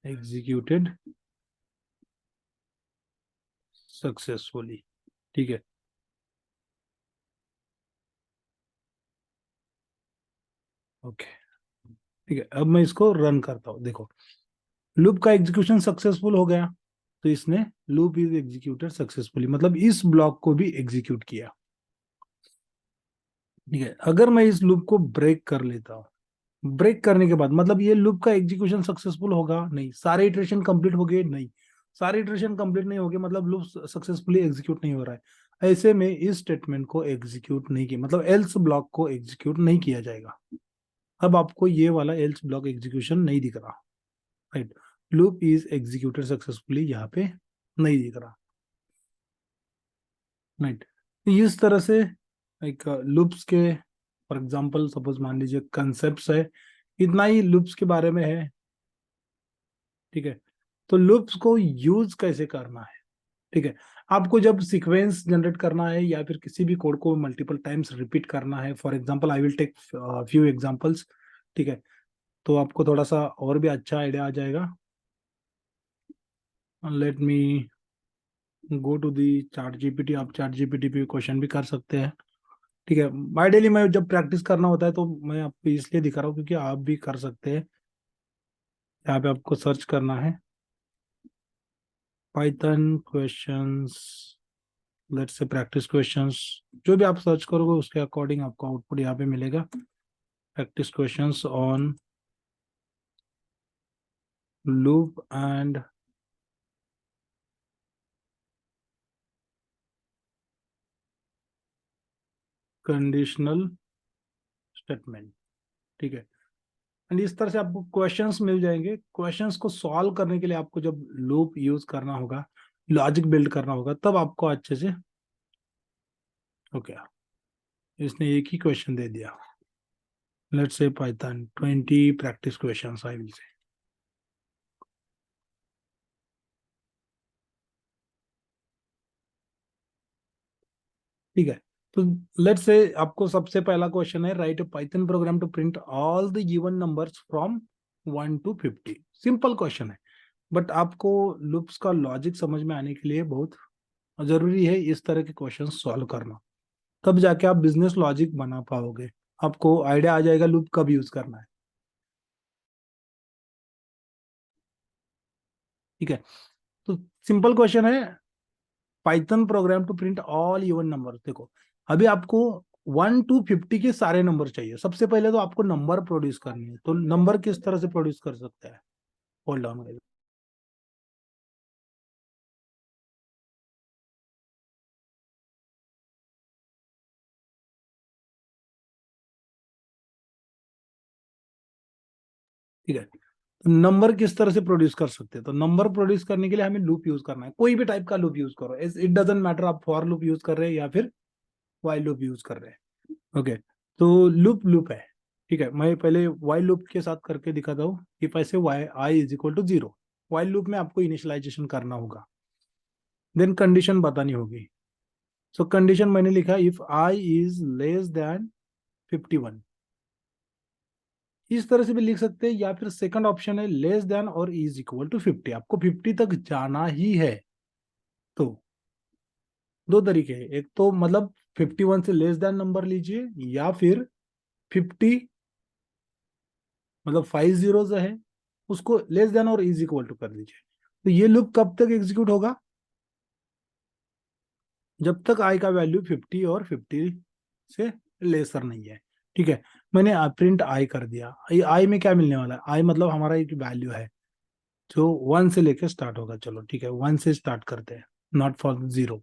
S1: एग्जीक्यूटेड सक्सेसफुली। ठीक है, ओके। ठीक है, अब मैं इसको रन करता हूँ। देखो लूप का एग्जीक्यूशन सक्सेसफुल हो गया, तो इसने लूप इज एग्जीक्यूटेड सक्सेसफुली मतलब इस ब्लॉक को भी एग्जीक्यूट किया। ठीक है, अगर मैं इस लूप को ब्रेक कर लेता हूँ, ब्रेक करने के बाद मतलब ये लूप का एग्जीक्यूशन सक्सेसफुल होगा नहीं, सारे इटरेशन कंप्लीट हो गए नहीं, सारे इटरेशन कंप्लीट नहीं हो गए मतलब लूप सक्सेसफुली एग्जीक्यूट नहीं हो रहा है। ऐसे में इस स्टेटमेंट को एग्जीक्यूट नहीं किया मतलब एल्स ब्लॉक को एग्जीक्यूट नहीं किया जाएगा। अब आपको ये वाला एल्स ब्लॉक एग्जीक्यूशन नहीं दिख रहा, right. Loop is executed successfully यहाँ पे नहीं दिख रहा, राइट। इस तरह से एक लूप्स के फॉर एग्जांपल सपोज मान लीजिए कंसेप्ट्स है, इतना ही लूप्स के बारे में है। ठीक है, तो लूप्स को यूज कैसे करना है। ठीक है, आपको जब सीक्वेंस जनरेट करना है या फिर किसी भी कोड को मल्टीपल टाइम्स रिपीट करना है, for example I will take few examples. ठीक है, तो आपको थोड़ा सा और भी अच्छा आइडिया आ जाएगा। Let me go to the ChatGPT, आप चार्ट जीपीटी पे क्वेश्चन भी कर सकते हैं। ठीक है, आइडियली मैं जब प्रैक्टिस करना होता है तो मैं आपको इसलिए दिखा रहा हूँ क्योंकि आप भी कर सकते हैं। यहाँ पे आपको सर्च करना है Python questions, let's say practice questions. जो भी आप सर्च करोगे उसके अकॉर्डिंग आपको आउटपुट यहाँ पे मिलेगा। Practice questions on loop and conditional statement. ठीक है, एंड इस तरह से आपको क्वेश्चंस मिल जाएंगे। क्वेश्चंस को सॉल्व करने के लिए आपको जब लूप यूज करना होगा, लॉजिक बिल्ड करना होगा, तब आपको अच्छे से ओके। इसने एक ही क्वेश्चन दे दिया, let's say Python 20 practice questions I will से। ठीक है, तो लेट्स से आपको सबसे पहला क्वेश्चन है write Python program to print all the given numbers from 1 to 50। Simple question है, बट आपको लूप्स का लॉजिक समझ में आने के लिए बहुत जरूरी है इस तरह के क्वेश्चन सॉल्व करना। तब जाके आप बिजनेस लॉजिक बना पाओगे, आपको आइडिया आ जाएगा लूप कब यूज करना है। ठीक है, तो सिंपल क्वेश्चन है Python program to print all even number. देखो अभी आपको 1 to 50 के सारे नंबर चाहिए। सबसे पहले तो आपको नंबर प्रोड्यूस करनी है, तो नंबर किस तरह से प्रोड्यूस कर सकते हैं, होल्ड ऑन। ठीक है, तो नंबर किस तरह से प्रोड्यूस कर सकते हैं? तो नंबर प्रोड्यूस करने के लिए हमें लूप यूज करना है, कोई भी टाइप का लूप यूज करो, इट डजेंट मैटर आप फॉर लूप यूज कर रहे हैं या फिर वाइल लूप यूज कर रहे हैं। ओके, तो लूप लूप है, ठीक है। मैं पहले वाइल लूप के साथ करके दिखाता हूँ। If I say Y I is equal to 0, while loop में आपको इनिशियलाइजेशन करना होगा, देन कंडीशन बतानी होगी। सो कंडीशन मैंने लिखा if I is less then 51, इस तरह से भी लिख सकते हैं, या फिर सेकंड ऑप्शन है लेस देन और इज इक्वल टू 50, आपको 50 तक जाना ही है। तो दो तरीके हैं, एक तो मतलब 51 से लेस देन नंबर लीजिए, या फिर 50 मतलब 5 जीरोज है उसको लेस देन और इज इक्वल टू कर दीजिए। तो ये लूप कब तक एग्जीक्यूट होगा? जब तक आई का वैल्यू 50 और 50 से लेसर नहीं है, ठीक है। मैंने प्रिंट आई कर दिया। आई में क्या मिलने वाला है? आई मतलब हमारा एक वैल्यू है जो 1 से लेके स्टार्ट होगा। चलो ठीक है, 1 से स्टार्ट करते हैं, नॉट फॉर 0,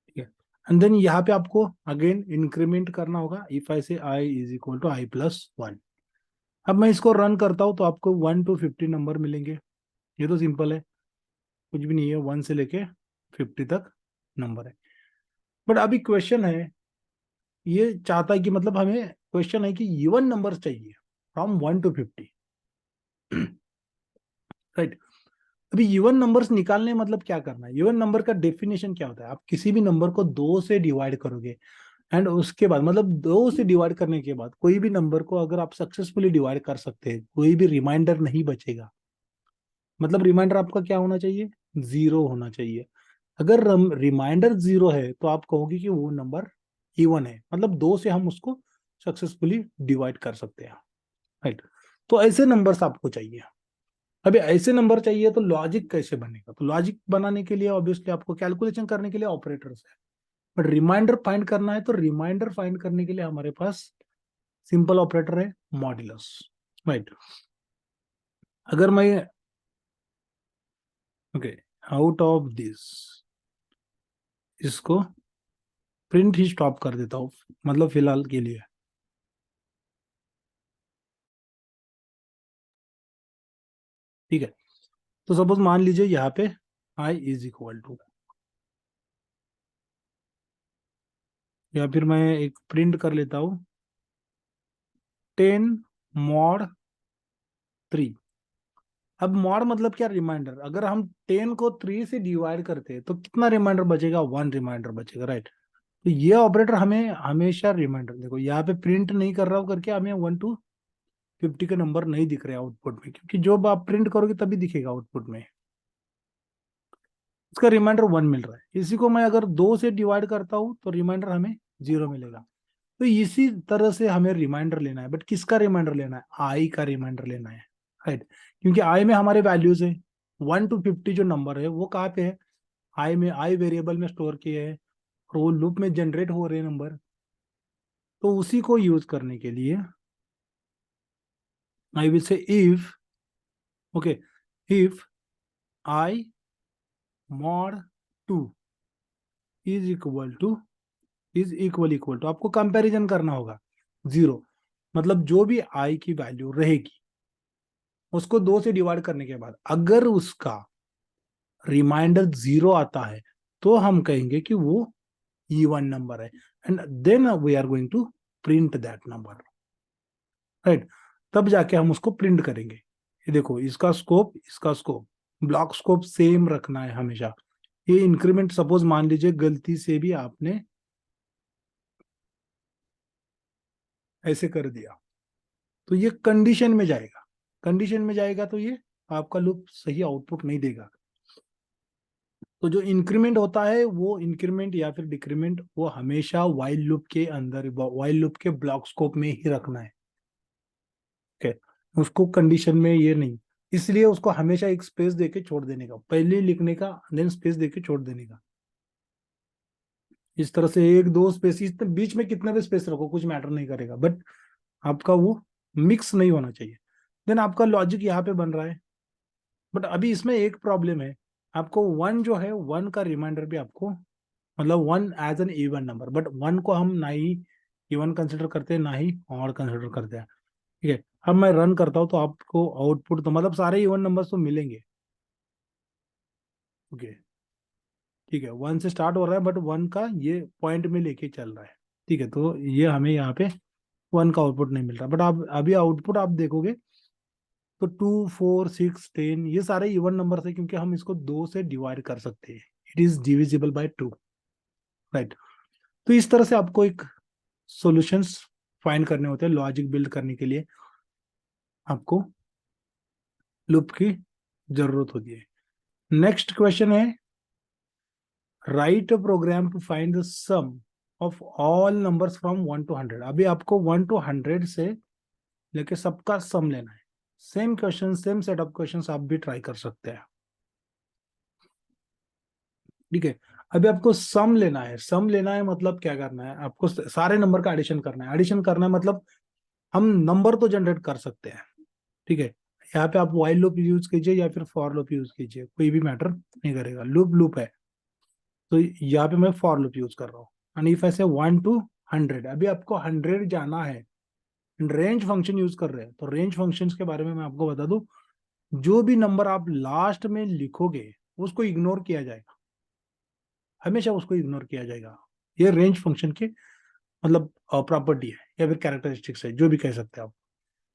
S1: ठीक है। एंड देन यहाँ पे आपको अगेन इंक्रीमेंट करना होगा। If I say I is equal to I plus 1, अब मैं इसको रन करता हूँ तो आपको 1 to 50 नंबर मिलेंगे। ये तो सिंपल है, कुछ भी नहीं है, 1 से लेके 50 तक नंबर है। बट अभी क्वेश्चन है, ये चाहता है कि मतलब हमें क्वेश्चन है कि इवन नंबर चाहिए फ्रॉम 1 to 50, राइट। अभी इवन नंबर्स निकालने मतलब क्या करना है? इवन नंबर का डेफिनेशन क्या होता है? आप किसी भी नंबर को 2 से डिवाइड करोगे, एंड उसके बाद मतलब 2 से डिवाइड करने के बाद कोई भी नंबर को अगर आप सक्सेसफुली डिवाइड कर सकते हैं, कोई भी रिमाइंडर नहीं बचेगा। मतलब रिमाइंडर आपका क्या होना चाहिए? 0 होना चाहिए। अगर रिमाइंडर 0 है तो आप कहोगे कि वो नंबर इवन है, मतलब 2 से हम उसको सक्सेसफुली डिवाइड कर सकते हैं, राइट। तो ऐसे नंबर्स आपको चाहिए। अभी ऐसे नंबर चाहिए तो लॉजिक कैसे बनेगा? तो लॉजिक बनाने के लिए ऑब्वियसली आपको कैलकुलेशन करने के लिए ऑपरेटर्स है, बट रिमाइंडर फाइंड करना है तो रिमाइंडर फाइंड करने के लिए हमारे पास सिंपल ऑपरेटर है, मॉड्यूलस, राइट। अगर मैं ओके आउट ऑफ दिस इसको प्रिंट ही स्टॉप कर देता हूँ, मतलब फिलहाल के लिए, ठीक है। तो सपोज मान लीजिए यहाँ पे आई इज इक्वल टू, या फिर मैं एक प्रिंट कर लेता हूँ 10 मॉड 3। अब मॉड मतलब क्या? रिमाइंडर। अगर हम 10 को 3 से डिवाइड करते हैं तो कितना रिमाइंडर बचेगा? 1 रिमाइंडर बचेगा, राइट। तो ये ऑपरेटर हमें हमेशा रिमाइंडर, देखो यहाँ पे प्रिंट नहीं कर रहा हूँ करके हमें 1 to 50 के नंबर नहीं दिख रहे आउटपुट में, क्योंकि जब आप प्रिंट करोगे तभी दिखेगा आउटपुट में, इसका रिमाइंडर 1 मिल रहा है। इसी को मैं अगर 2 से डिवाइड करता हूँ तो रिमाइंडर हमें 0 मिलेगा। तो इसी तरह से हमें रिमाइंडर लेना है, बट किसका रिमाइंडर लेना है? आई का रिमाइंडर लेना है, राइट। क्योंकि आई में हमारे वैल्यूज है 1 to 50, जो नंबर है वो कहाँ पे है? आई में, आई वेरिएबल में स्टोर किए हैं, और वो लूप में जनरेट हो रहे नंबर। तो उसी को यूज करने के लिए I will say if, okay, if I mod 2 is equal to, is equal to आपको कंपैरिजन करना होगा 0, मतलब जो भी आई की वैल्यू रहेगी उसको 2 से डिवाइड करने के बाद अगर उसका रिमाइंडर 0 आता है तो हम कहेंगे कि वो इवन नंबर है, and then we are going to print that number, right. तब जाके हम उसको प्रिंट करेंगे। ये देखो, इसका स्कोप, इसका स्कोप, ब्लॉक स्कोप सेम रखना है हमेशा। ये इंक्रीमेंट सपोज मान लीजिए गलती से भी आपने ऐसे कर दिया तो ये कंडीशन में जाएगा, कंडीशन में जाएगा तो ये आपका लूप सही आउटपुट नहीं देगा। तो जो इंक्रीमेंट होता है वो इंक्रीमेंट या फिर डिक्रीमेंट वो हमेशा वाइल लूप के अंदर, वाइल लूप के ब्लॉक स्कोप में ही रखना है, ओके। उसको कंडीशन में ये नहीं, इसलिए उसको हमेशा एक स्पेस देके छोड़ देने का, पहले लिखने का देन स्पेस देके छोड़ देने का। इस तरह से एक दो स्पेस, इस बीच में कितना भी स्पेस रखो कुछ मैटर नहीं करेगा, बट आपका वो मिक्स नहीं होना चाहिए। देन आपका लॉजिक यहाँ पे बन रहा है। बट अभी इसमें एक प्रॉब्लम है, आपको 1 जो है 1 का रिमाइंडर भी आपको, मतलब 1 as an even number, but 1 को हम ना ही इवन कंसिडर करते हैं ना ही ऑड कंसिडर करते हैं, ठीक है। अब मैं रन करता हूँ तो आपको आउटपुट तो मतलब सारे इवन नंबर्स तो मिलेंगे। ओके, ठीक है, 1 से स्टार्ट हो रहा है बट 1 का ये पॉइंट में लेके चल रहा है। ठीक है, तो ये हमें यहाँ पे 1 का आउटपुट नहीं मिल रहा, बट आप अभी आउटपुट आप देखोगे तो 2 4 6 10 ये सारे इवन नंबर है, क्योंकि हम इसको 2 से डिवाइड कर सकते हैं। It is divisible by 2, right. तो इस तरह से आपको एक सॉल्यूशंस फाइंड करने होते हैं लॉजिक बिल्ड करने के लिए, आपको लूप की जरूरत होती है। नेक्स्ट क्वेश्चन है, right a program to find the sum of all numbers from 1 to 100। अभी आपको 1 to 100 से लेके सबका सम लेना है। Same question, same set of questions आप भी ट्राई कर सकते हैं। ठीक है, अभी आपको सम लेना है। सम लेना है मतलब क्या करना है, आपको सारे नंबर का एडिशन करना है। एडिशन करना है मतलब हम नंबर तो जनरेट कर सकते हैं। ठीक है, यहाँ पे आप वाइल लूप यूज कीजिए या फिर फॉर लूप यूज कीजिए, कोई भी मैटर नहीं करेगा। लूप लूप है, तो यहाँ पे मैं फॉर लूप यूज कर रहा हूँ। एंड इफ ऐसे 1 to 100, अभी आपको 100 जाना है। रेंज फंक्शन यूज कर रहे हैं, तो रेंज फंक्शन के बारे में मैं आपको बता दूं, जो भी नंबर आप लास्ट में लिखोगे उसको इग्नोर किया जाएगा, हमेशा उसको इग्नोर किया जाएगा। ये रेंज फंक्शन के मतलब प्रॉपर्टी है या फिर कैरेक्टरिस्टिक्स है, जो भी कह सकते हैं आप।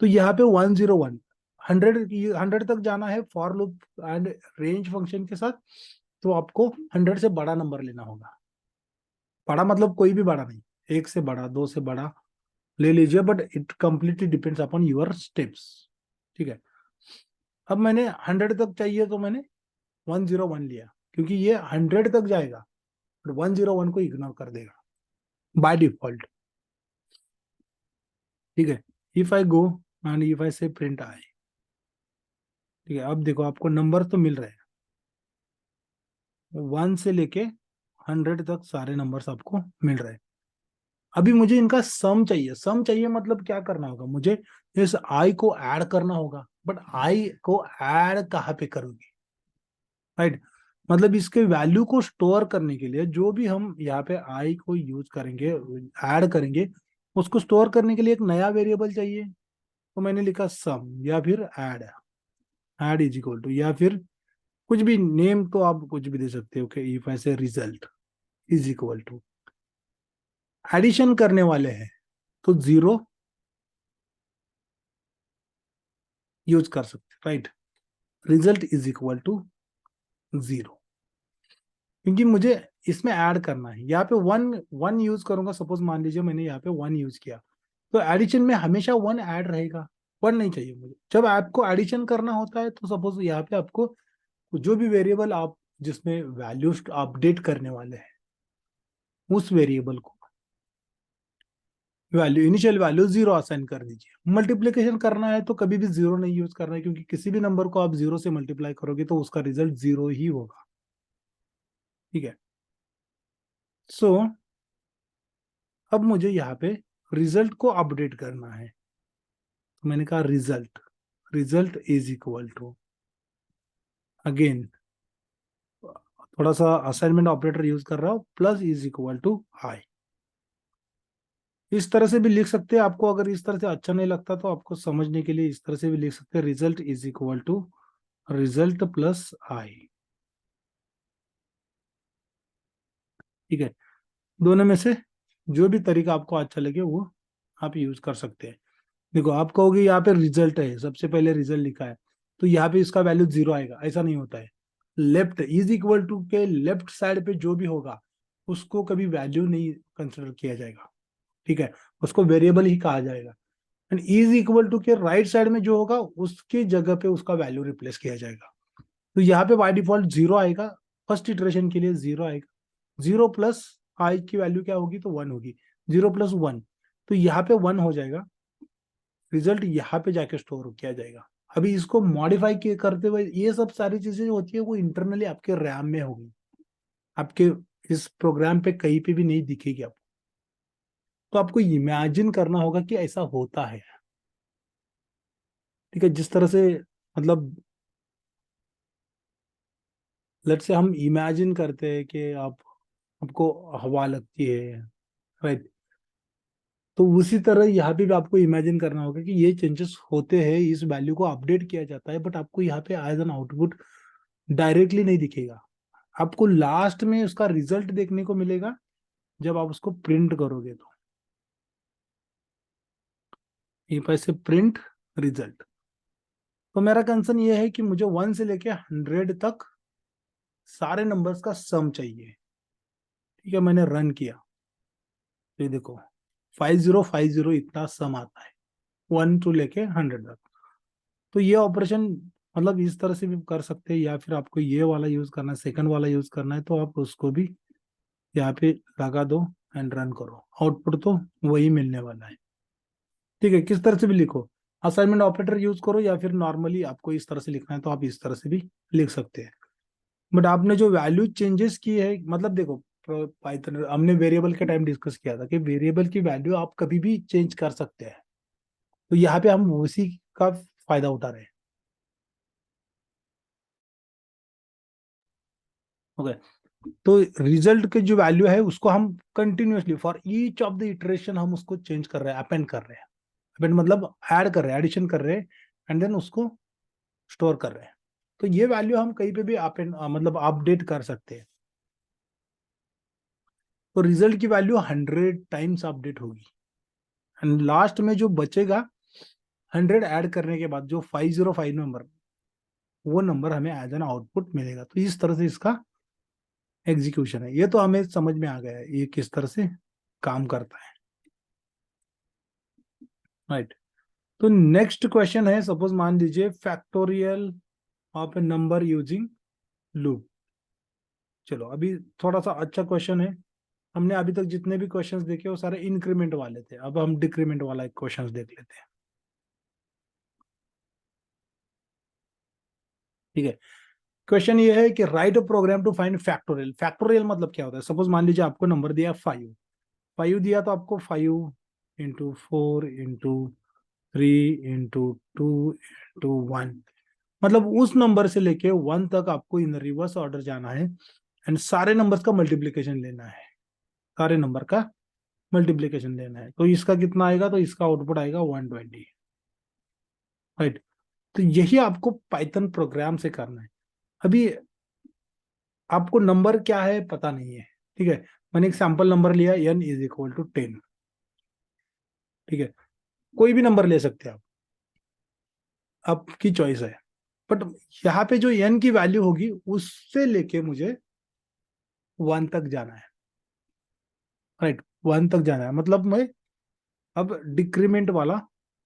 S1: तो यहाँ पे 101, 100 तक जाना है for loop and range function के साथ, तो आपको 100 से बड़ा नंबर लेना होगा। बड़ा मतलब कोई भी बड़ा नहीं, 1 से बड़ा, 2 से बड़ा ले लीजिए, but it completely depends upon your steps. ठीक है, अब मैंने 100 तक चाहिए तो मैंने 101 लिया, क्योंकि ये 100 तक जाएगा, बट 101 को इग्नोर कर देगा बाय डिफॉल्ट। ठीक है, if I go and if I से प्रिंट आई, ठीक है, अब देखो आपको नंबर तो मिल रहे हैं, 1 से लेके 100 तक सारे नंबर्स आपको मिल रहे हैं। अभी मुझे इनका सम चाहिए। सम चाहिए मतलब क्या करना होगा, मुझे इस आई को ऐड करना होगा, बट आई को ऐड कहाँ पे करोगे, राइट। मतलब इसके वैल्यू को स्टोर करने के लिए जो भी हम यहाँ पे आई को यूज करेंगे, ऐड करेंगे, उसको स्टोर करने के लिए एक नया वेरिएबल चाहिए। तो मैंने लिखा सम या फिर add, add is equal to, या फिर कुछ भी नेम तो आप कुछ भी दे सकते हो कि इफ ऐसे result is equal to, addition करने वाले हैं तो 0 यूज कर सकते, right. Result is equal to 0, क्योंकि मुझे इसमें ऐड करना है। यहाँ पे वन वन यूज करूंगा, सपोज मान लीजिए मैंने यहाँ पे 1 यूज किया, तो एडिशन में हमेशा 1 ऐड रहेगा। 1 नहीं चाहिए मुझे। जब आपको एडिशन करना होता है तो सपोज यहाँ पे आपको जो भी वेरिएबल आप जिसमें वैल्यू अपडेट करने वाले हैं, उस वेरिएबल को वैल्यू, इनिशियल वैल्यू 0 असाइन कर दीजिए। मल्टीप्लीकेशन करना है तो कभी भी 0 नहीं यूज करना है, क्योंकि किसी भी नंबर को आप 0 से मल्टीप्लाई करोगे तो उसका रिजल्ट 0 ही होगा। ठीक है, सो अब मुझे यहाँ पे रिजल्ट को अपडेट करना है, तो मैंने कहा result, result is equal to, again थोड़ा सा असाइनमेंट ऑपरेटर यूज कर रहा हूं, plus is equal to I. इस तरह से भी लिख सकते हैं। आपको अगर इस तरह से अच्छा नहीं लगता तो आपको समझने के लिए इस तरह से भी लिख सकते हैं, result is equal to result plus I. ठीक है, दोनों में से जो भी तरीका आपको अच्छा लगे वो आप यूज कर सकते हैं। देखो, आप कहोगे यहाँ पे रिजल्ट है, सबसे पहले रिजल्ट लिखा है, तो यहाँ पे इसका वैल्यू 0 आएगा, ऐसा नहीं होता है। लेफ्ट इज इक्वल टू के लेफ्ट साइड पे जो भी होगा उसको कभी वैल्यू नहीं कंसिडर किया जाएगा। ठीक है, उसको वेरिएबल ही कहा जाएगा। एंड इज इक्वल टू के राइट साइड में जो होगा उसकी जगह पे उसका वैल्यू रिप्लेस किया जाएगा। तो यहाँ पे बाय डिफॉल्ट 0 आएगा, फर्स्ट इटरेशन के लिए 0 आएगा। 0 प्लस आई की वैल्यू क्या होगी, तो 1 होगी। 0 प्लस 1, तो यहाँ पे 1 हो जाएगा। रिजल्ट यहाँ पे जाके स्टोर किया जाएगा। अभी इसको मॉडिफाई करते हुए ये सब सारी चीजें जो होती है वो इंटरनली आपके रैम में होगी, आपके इस प्रोग्राम पे कहीं पे भी नहीं दिखेगी आपको। तो आपको इमेजिन करना होगा कि ऐसा होता है। ठीक है, जिस तरह से मतलब लेट से हम इमेजिन करते हैं कि आप आपको हवा लगती है, राइट। तो उसी तरह यहाँ पे भी आपको इमेजिन करना होगा कि ये चेंजेस होते हैं, इस वैल्यू को अपडेट किया जाता है, बट आपको यहाँ पे एज एन आउटपुट डायरेक्टली नहीं दिखेगा। आपको लास्ट में उसका रिजल्ट देखने को मिलेगा जब आप उसको प्रिंट करोगे। तो ये पैसे प्रिंट रिजल्ट। तो मेरा कंसर्न ये है कि मुझे 1 से लेके 100 तक सारे नंबर्स का सम चाहिए। ठीक है, मैंने रन किया, ये देखो 5050 इतना सम आता है 1 टू लेके 100 तक। तो ये ऑपरेशन मतलब इस तरह से भी कर सकते हैं, या फिर आपको ये वाला यूज करना है, सेकंड वाला यूज करना है, तो आप उसको भी यहाँ पे लगा दो एंड रन करो, आउटपुट तो वही मिलने वाला है। ठीक है, किस तरह से भी लिखो, असाइनमेंट ऑपरेटर यूज करो, या फिर नॉर्मली आपको इस तरह से लिखना है तो आप इस तरह से भी लिख सकते हैं। बट आपने जो वैल्यू चेंजेस की है, मतलब देखो पाइथन हमने वेरिएबल के टाइम डिस्कस किया था कि वेरिएबल की वैल्यू आप कभी भी चेंज कर सकते हैं। तो यहाँ पे हम उसी का फायदा उठा रहे हैं। ओके, तो रिजल्ट के जो वैल्यू है उसको हम continuously for each of the iteration हम उसको चेंज कर रहे हैं, अपेंड कर रहे हैं। अपेंड मतलब ऐड कर रहे हैं, एडिशन कर रहे हैं, एंड देन उसको स्टोर कर रहे हैं। तो ये वैल्यू हम कहीं पे भी अपेंड मतलब अपडेट कर सकते हैं। तो रिजल्ट की वैल्यू 100 टाइम्स अपडेट होगी, एंड लास्ट में जो बचेगा 100 ऐड करने के बाद जो 505 नंबर, वो नंबर हमें एज एन आउटपुट मिलेगा। तो इस तरह से इसका एग्जीक्यूशन है। ये तो हमें समझ में आ गया है ये किस तरह से काम करता है, राइट। तो नेक्स्ट क्वेश्चन है, सपोज मान लीजिए factorial of A number using loop. चलो अभी थोड़ा सा अच्छा क्वेश्चन है। हमने अभी तक जितने भी क्वेश्चंस देखे वो सारे इंक्रीमेंट वाले थे, अब हम डिक्रीमेंट वाला एक क्वेश्चंस देख लेते हैं। ठीक है, क्वेश्चन ये है कि write a program to find factorial. Factorial मतलब क्या होता है, सपोज मान लीजिए आपको नंबर दिया 5, 5 दिया तो आपको 5 × 4 × 3 × 2 × 1, मतलब उस नंबर से लेके 1 तक आपको इन रिवर्स ऑर्डर जाना है, एंड सारे नंबर्स का मल्टीप्लीकेशन लेना है, सारे नंबर का मल्टीप्लीकेशन लेना है। तो इसका कितना आएगा, तो इसका आउटपुट आएगा 120, राइट। तो यही आपको पाइथन प्रोग्राम से करना है। अभी आपको नंबर क्या है पता नहीं है, ठीक है, मैंने एक सैंपल नंबर लिया n = 10। ठीक है, कोई भी नंबर ले सकते हैं आप, आपकी चॉइस है। बट यहाँ पे जो n की वैल्यू होगी उससे लेके मुझे 1 तक जाना है, राइट। 1 तक जाना है, मतलब मैं अब डिक्रीमेंट वाला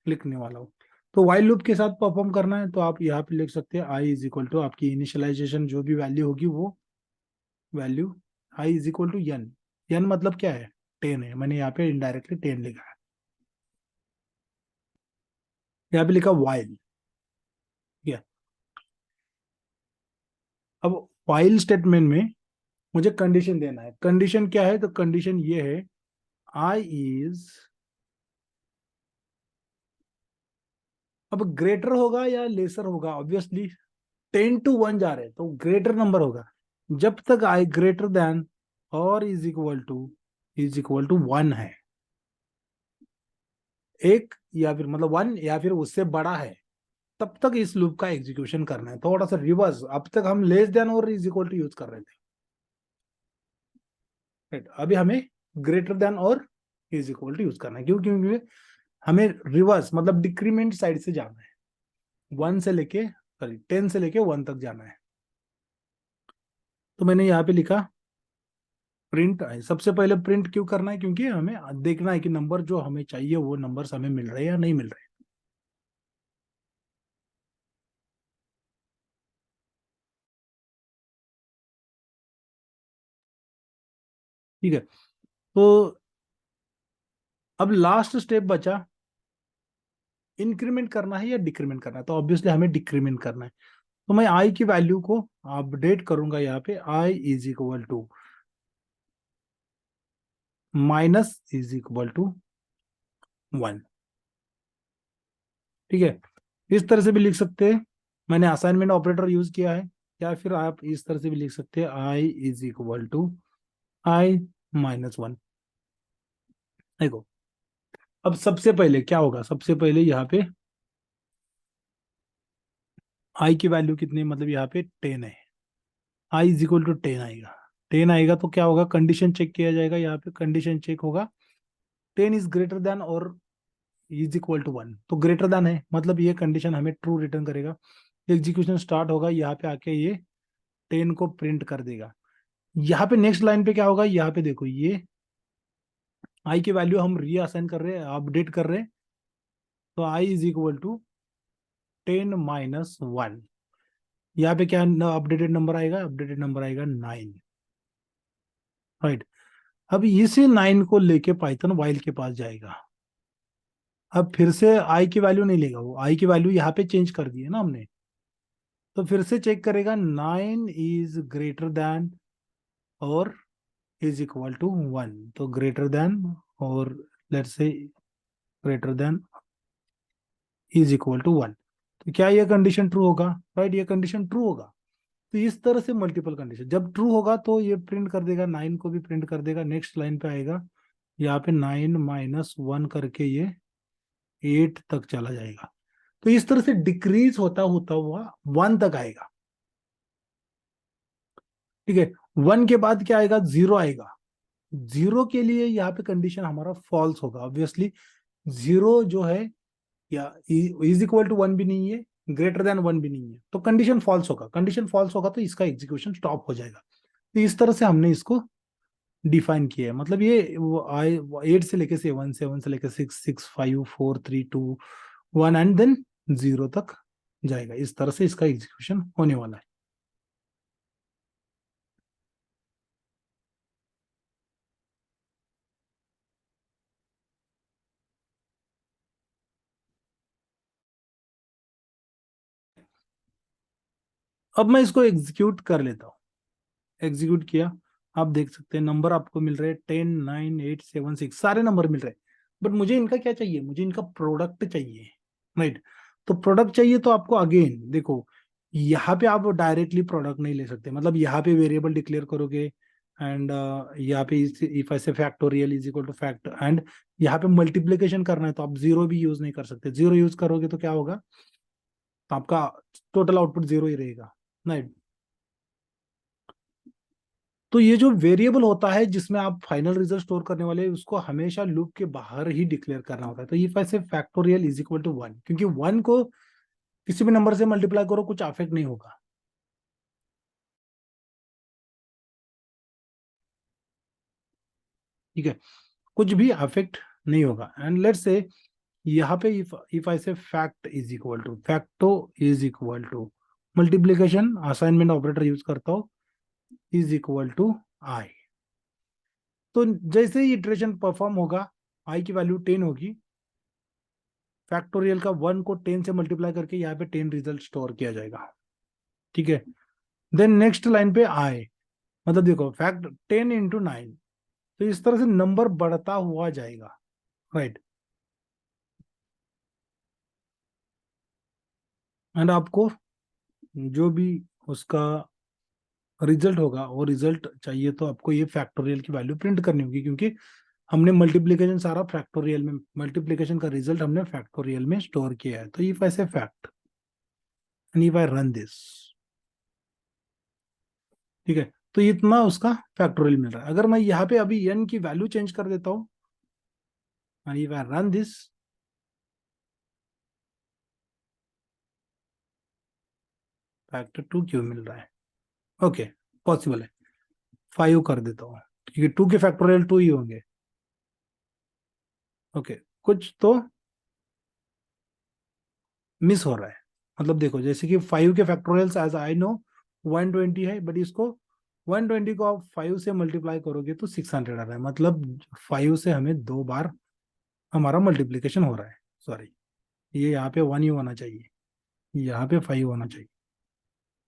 S1: लिखने वाला हूँ। तो वाइल लूप के साथ परफॉर्म करना है, तो आप यहाँ पे लिख सकते हैं i = आपकी इनिशियलाइजेशन जो भी वैल्यू होगी वो वैल्यू i = n। n मतलब क्या है, 10 है, मैंने यहाँ पे इनडायरेक्टली 10 लिखा है। यहाँ पे लिखा वाइल, ठीक है। अब वाइल स्टेटमेंट में मुझे कंडीशन देना है। कंडीशन क्या है, तो कंडीशन ये है i इज, अब ग्रेटर होगा या लेसर होगा, ऑब्वियसली 10 to 1 जा रहे हैं तो ग्रेटर नंबर होगा। जब तक i ग्रेटर देन और इज इक्वल टू 1 है, एक या फिर मतलब 1 या फिर उससे बड़ा है, तब तक इस लूप का एग्जीक्यूशन करना है। थोड़ा सा रिवर्स, अब तक हम लेस देन और इज इक्वल टू यूज कर रहे थे, राइट। अभी हमें ग्रेटर देन और इज इक्वल टू यूज करना है। क्यों, क्योंकि हमें रिवर्स मतलब डिक्रीमेंट साइड से जाना है, 1 से लेके सॉरी 10 से लेके 1 तक जाना है। तो मैंने यहाँ पे लिखा प्रिंट है। सबसे पहले प्रिंट क्यों करना है, क्योंकि हमें देखना है कि नंबर जो हमें चाहिए वो नंबर्स हमें मिल रहे हैं या नहीं मिल रहे। ठीक है, तो अब लास्ट स्टेप बचा, इंक्रीमेंट करना है या डिक्रीमेंट करना है। तो ऑब्वियसली हमें डिक्रीमेंट करना है। तो मैं आई की वैल्यू को अपडेट करूंगा यहाँ पे, i = -1। ठीक है, इस तरह से भी लिख सकते हैं, मैंने असाइनमेंट ऑपरेटर यूज किया है। या फिर आप इस तरह से भी लिख सकते हैं i = i-1। देखो अब सबसे पहले क्या होगा, सबसे पहले यहाँ पे आई की वैल्यू कितनी है, मतलब यहाँ पे 10 है, आई इज इक्वल टू 10 आएगा। 10 आएगा तो क्या होगा, कंडीशन चेक किया जाएगा, यहाँ पे कंडीशन चेक होगा, 10 इज ग्रेटर देन और इज इक्वल टू 1, तो ग्रेटर देन है, मतलब ये कंडीशन हमें ट्रू रिटर्न करेगा। एग्जीक्यूशन स्टार्ट होगा, यहाँ पे आके ये 10 को प्रिंट कर देगा। यहाँ पे नेक्स्ट लाइन पे क्या होगा, यहाँ पे देखो ये आई की वैल्यू हम रीअसाइन कर रहे हैं, अपडेट कर रहे हैं, तो आई इज इक्वल टू 10 - 1। यहाँ पे क्या अपडेटेड नंबर आएगा, अपडेटेड नंबर आएगा 9, राइट। अब इसी 9 को लेके पाइथन वाइल के पास जाएगा। अब फिर से आई की वैल्यू नहीं लेगा, वो आई की वैल्यू यहाँ पे चेंज कर दी है ना हमने, तो फिर से चेक करेगा 9 इज ग्रेटर देन और इज इक्वल टू 1, तो ग्रेटर देन और let's say greater than is equal to 1, तो क्या ये कंडीशन ट्रू होगा, राइट, ये कंडीशन ट्रू होगा। तो इस तरह से मल्टीपल कंडीशन जब ट्रू होगा तो ये प्रिंट कर देगा, 9 को भी प्रिंट कर देगा। नेक्स्ट लाइन पे आएगा, यहाँ पे 9 - 1 करके ये 8 तक चला जाएगा, तो इस तरह से डिक्रीज होता होता हुआ 1 तक आएगा। ठीक है, 1 के बाद क्या आएगा, 0 आएगा। 0 के लिए यहाँ पे कंडीशन हमारा फॉल्स होगा ऑब्वियसली। 0 जो है या इज इक्वल टू 1 भी नहीं है, ग्रेटर देन 1 भी नहीं है, तो कंडीशन फॉल्स होगा। कंडीशन फॉल्स होगा तो इसका एग्जीक्यूशन स्टॉप हो जाएगा। तो इस तरह से हमने इसको डिफाइन किया है, मतलब ये वो आई 8 से लेके 7, 7 से लेके 6, 6, 5, 4, 3, 2, 1 एंड देन 0 तक जाएगा। इस तरह से इसका एग्जीक्यूशन होने वाला है। अब मैं इसको एग्जीक्यूट कर लेता हूँ। एग्जीक्यूट किया, आप देख सकते हैं नंबर आपको मिल रहे हैं 10, 9, 8, 7, 6, सारे नंबर मिल रहे हैं। बट मुझे इनका क्या चाहिए, मुझे इनका प्रोडक्ट चाहिए, राइट। तो प्रोडक्ट चाहिए तो आपको अगेन देखो, यहाँ पे आप डायरेक्टली प्रोडक्ट नहीं ले सकते, मतलब यहाँ पे वेरिएबल डिक्लेयर करोगे एंड यहाँ पे इफ ऐसे factorial is equal to fact and यहाँ पे मल्टीप्लीकेशन करना है तो आप जीरो भी यूज नहीं कर सकते। जीरो यूज करोगे तो क्या होगा, तो आपका टोटल आउटपुट जीरो ही रहेगा, राइट। तो ये जो वेरिएबल होता है जिसमें आप फाइनल रिजल्ट स्टोर करने वाले हैं, उसको हमेशा लूप के बाहर ही डिक्लेयर करना होता है। तो ये ऐसे फैक्टोरियल इज इक्वल टू 1, क्योंकि 1 को किसी भी नंबर से मल्टीप्लाई करो कुछ अफेक्ट नहीं होगा। ठीक है, कुछ भी अफेक्ट नहीं होगा। एंड लेट्स से यहाँ पे if I say fact is equal to fact is equal to multiplication assignment operator use करता हूँ, इज इक्वल टू आई। तो जैसे ही इटरेशन परफॉर्म होगा, आई की वैल्यू 10 होगी, फैक्टोरियल का 1 को 10 से मल्टीप्लाई करके यहाँ पे 10 रिजल्ट स्टोर किया जाएगा। ठीक है, देन नेक्स्ट लाइन पे आए, मतलब देखो फैक्ट 10 × 9, तो इस तरह से नंबर बढ़ता हुआ जाएगा, राइट। एंड आपको जो भी उसका रिजल्ट होगा वो रिजल्ट चाहिए तो आपको ये फैक्टोरियल की वैल्यू प्रिंट करनी होगी, क्योंकि हमने मल्टीप्लीकेशन सारा फैक्टोरियल में, मल्टीप्लीकेशन का रिजल्ट हमने फैक्टोरियल में स्टोर किया है। तो इफ ऐसे fact and if I run this, ठीक है, तो इतना उसका फैक्टोरियल मिल रहा है। अगर मैं यहाँ पे अभी n की वैल्यू चेंज कर देता हूँ and if I run this, factor 2 क्यों मिल रहा है, ओके, पॉसिबल है। 5 कर देता हूँ, क्योंकि 2 के फैक्टोरियल 2 ही होंगे। ओके, कुछ तो मिस हो रहा है। मतलब देखो, जैसे कि 5 के फैक्टोरियल एज आई नो 120 है, बट इसको 120 को आप 5 से मल्टीप्लाई करोगे तो 600 आ रहा है, मतलब 5 से हमें 2 बार हमारा मल्टीप्लीकेशन हो रहा है। सॉरी, ये यहाँ पे 1 ही होना चाहिए, यहाँ पे 5 होना चाहिए।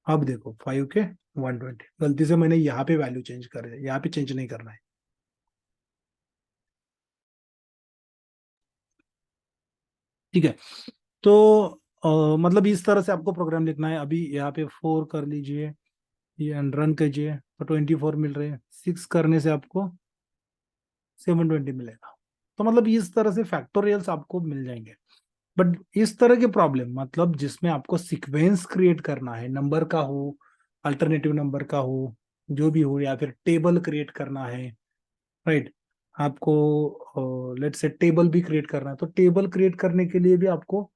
S1: अब देखो 5 के 120, गलती से मैंने यहाँ पे वैल्यू चेंज कर दिया, यहाँ पे चेंज नहीं करना है। ठीक है, तो मतलब इस तरह से आपको प्रोग्राम लिखना है। अभी यहाँ पे 4 कर लीजिए, ये रन कीजिए, तो 24 मिल रहे हैं। 6 करने से आपको 720 मिलेगा। तो मतलब इस तरह से फैक्टोरियल्स आपको मिल जाएंगे। बट इस तरह के प्रॉब्लम, मतलब जिसमें आपको सीक्वेंस क्रिएट करना है, नंबर का हो, अल्टरनेटिव नंबर का हो, जो भी हो, या फिर टेबल क्रिएट करना है, राइट, आपको लेट्स से टेबल भी क्रिएट करना है, तो टेबल क्रिएट करने के लिए भी आपको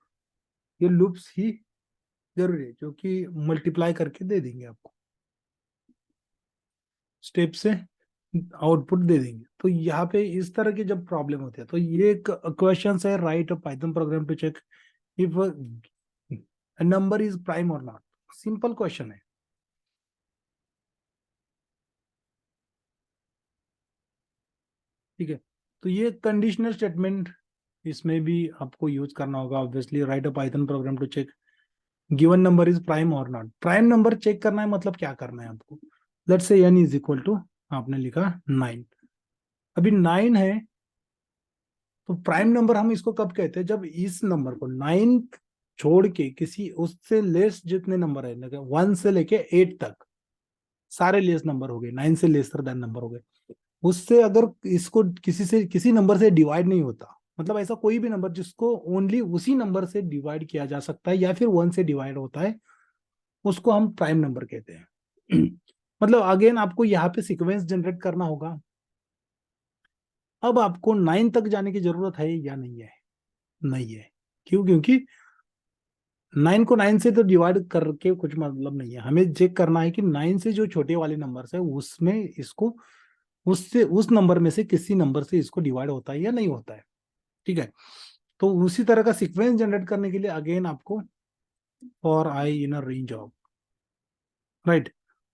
S1: ये लूप्स ही जरूरी है, जो कि मल्टीप्लाई करके दे देंगे आपको, स्टेप से आउटपुट दे देंगे। तो यहाँ पे इस तरह की जब प्रॉब्लम होती है, तो ये एक क्वेश्चन है, right a Python program to check if number is prime और नॉट। सिंपल क्वेश्चन है, ठीक है। तो ये कंडीशनल स्टेटमेंट इसमें भी आपको यूज करना होगा obviously, right a Python program to check given number is prime और नॉट। प्राइम नंबर चेक करना है मतलब क्या करना है आपको, let's say n is equal to, आपने लिखा 9, अभी 9 है, तो प्राइम नंबर हम इसको कब कहते हैं, जब इस नंबर को 9 छोड़ के किसी उससे लेस जितने नंबर है, 1 से लेके 8 तक सारे लेस नंबर हो गए, 9 से लेसर देन नंबर हो गए, उससे अगर इसको किसी नंबर से डिवाइड नहीं होता, मतलब ऐसा कोई भी नंबर जिसको ओनली उसी नंबर से डिवाइड किया जा सकता है या फिर 1 से डिवाइड होता है, उसको हम प्राइम नंबर कहते हैं। मतलब अगेन आपको यहाँ पे सीक्वेंस जनरेट करना होगा। अब आपको 9 तक जाने की जरूरत है या नहीं है? नहीं है। क्यों? क्योंकि 9 को 9 से तो डिवाइड करके कुछ मतलब नहीं है, हमें चेक करना है कि 9 से जो छोटे वाले नंबर है उसमें इसको उससे उस नंबर में से किसी नंबर से इसको डिवाइड होता है या नहीं होता है, ठीक है। तो उसी तरह का सीक्वेंस जनरेट करने के लिए अगेन आपको for I in a range of, right,